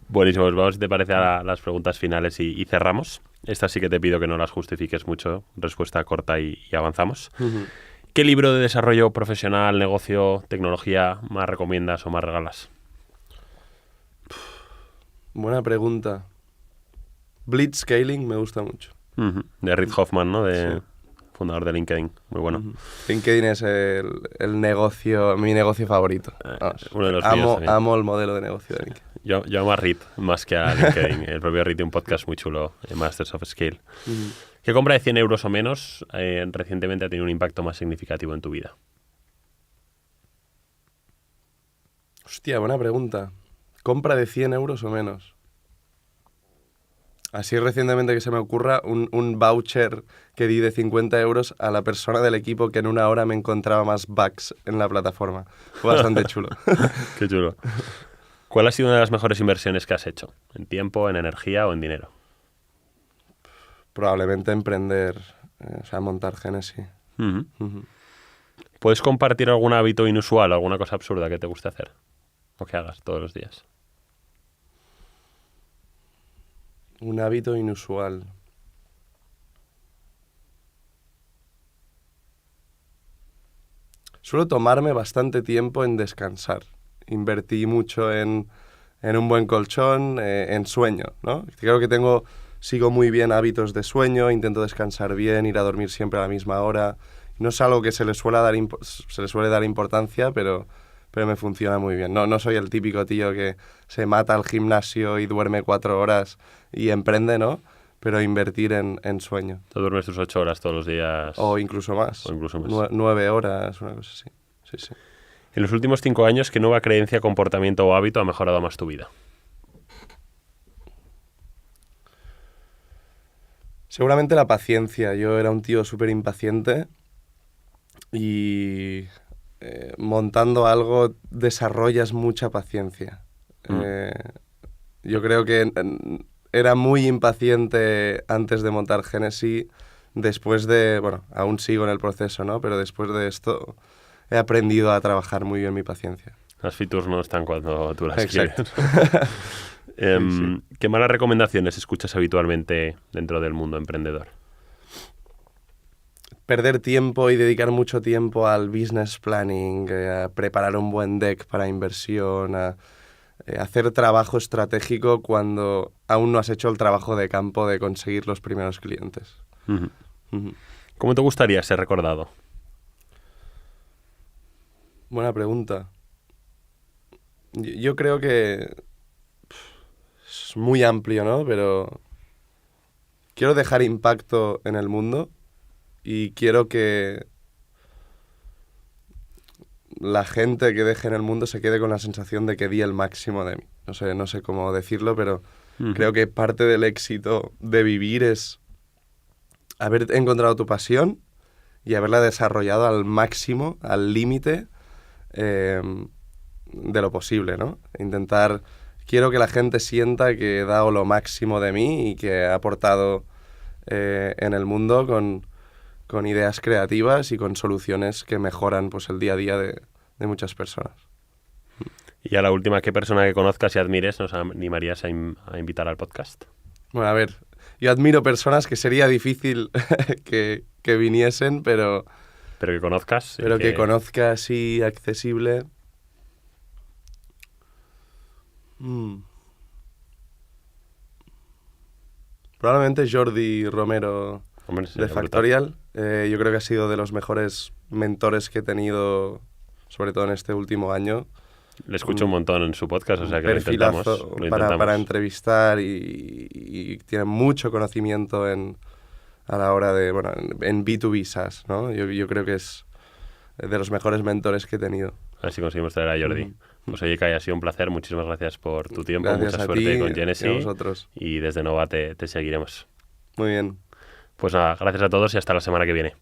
[SPEAKER 2] Buenísimo, pues vamos, si te parece, a las preguntas finales y cerramos. Estas sí que te pido que no las justifiques mucho, respuesta corta y avanzamos. ¿Qué libro de desarrollo profesional, negocio, tecnología más recomiendas o más regalas?
[SPEAKER 1] Buena pregunta. Blitzscaling me gusta mucho.
[SPEAKER 2] De Reid Hoffman, ¿no? Fundador de LinkedIn. Muy bueno.
[SPEAKER 1] LinkedIn es el negocio, mi negocio favorito.
[SPEAKER 2] Uno de los míos
[SPEAKER 1] amo el modelo de negocio de LinkedIn.
[SPEAKER 2] Yo amo a Reid más que a LinkedIn. El propio Reid tiene un podcast muy chulo, Masters of Scale. ¿Qué compra de 100 euros o menos recientemente ha tenido un impacto más significativo en tu vida?
[SPEAKER 1] Hostia, buena pregunta. ¿Compra de 100 euros o menos? Así recientemente que se me ocurra, un voucher que di de 50 euros a la persona del equipo que en una hora me encontraba más bugs en la plataforma. Fue bastante chulo.
[SPEAKER 2] Qué chulo. ¿Cuál ha sido una de las mejores inversiones que has hecho? ¿En tiempo, en energía o en dinero?
[SPEAKER 1] Probablemente emprender, montar Genesis.
[SPEAKER 2] ¿Puedes compartir algún hábito inusual, alguna cosa absurda que te guste hacer? O que hagas todos los días.
[SPEAKER 1] Un hábito inusual. Suelo tomarme bastante tiempo en descansar. Invertí mucho en un buen colchón, en sueño, ¿no? Creo que sigo muy bien hábitos de sueño, intento descansar bien, ir a dormir siempre a la misma hora. No es algo que se le suele dar importancia, pero me funciona muy bien. No soy el típico tío que se mata al gimnasio y duerme 4 horas y emprende, ¿no? Pero invertir en sueño.
[SPEAKER 2] ¿Tú duermes tus 8 horas todos los días?
[SPEAKER 1] O incluso más. 9 horas, una cosa así. Sí.
[SPEAKER 2] En los últimos 5 años, ¿qué nueva creencia, comportamiento o hábito ha mejorado más tu vida?
[SPEAKER 1] Seguramente la paciencia. Yo era un tío súper impaciente y montando algo desarrollas mucha paciencia. Yo creo que era muy impaciente antes de montar Genesis. Después aún sigo en el proceso, ¿no? Pero después de esto he aprendido a trabajar muy bien mi paciencia.
[SPEAKER 2] Las features no están cuando tú las
[SPEAKER 1] Exacto.
[SPEAKER 2] quieres.
[SPEAKER 1] Sí.
[SPEAKER 2] ¿Qué malas recomendaciones escuchas habitualmente dentro del mundo emprendedor?
[SPEAKER 1] Perder tiempo y dedicar mucho tiempo al business planning, a preparar un buen deck para inversión, a hacer trabajo estratégico cuando aún no has hecho el trabajo de campo de conseguir los primeros clientes.
[SPEAKER 2] ¿Cómo te gustaría ser recordado?
[SPEAKER 1] Buena pregunta. Yo creo que es muy amplio, ¿no? Pero quiero dejar impacto en el mundo y quiero que la gente que deje en el mundo se quede con la sensación de que di el máximo de mí. No sé cómo decirlo, pero creo que parte del éxito de vivir es haber encontrado tu pasión y haberla desarrollado al máximo, al límite de lo posible, ¿no? Quiero que la gente sienta que he dado lo máximo de mí y que he aportado en el mundo con ideas creativas y con soluciones que mejoran pues, el día a día de muchas personas.
[SPEAKER 2] Y a la última, ¿qué persona que conozcas y admires nos animarías a invitar al podcast?
[SPEAKER 1] Bueno, a ver, yo admiro personas que sería difícil que viniesen, pero
[SPEAKER 2] que conozcas.
[SPEAKER 1] Pero que conozcas y accesible. Probablemente Jordi Romero de Factorial. Yo creo que ha sido de los mejores mentores que he tenido, sobre todo en este último año.
[SPEAKER 2] Le escucho un montón en su podcast, o sea que lo intentamos.
[SPEAKER 1] Para entrevistar y tiene mucho conocimiento a la hora de, en B2B SaaS, ¿no? Yo creo que es de los mejores mentores que he tenido.
[SPEAKER 2] A ver si conseguimos traer a Jordi. Pues oye, Kai, ha sido un placer. Muchísimas gracias por tu tiempo.
[SPEAKER 1] Gracias
[SPEAKER 2] mucha
[SPEAKER 1] a
[SPEAKER 2] suerte
[SPEAKER 1] ti
[SPEAKER 2] con Genesis.
[SPEAKER 1] y a vosotros.
[SPEAKER 2] Y desde Nova te seguiremos.
[SPEAKER 1] Muy bien.
[SPEAKER 2] Pues nada, gracias a todos y hasta la semana que viene.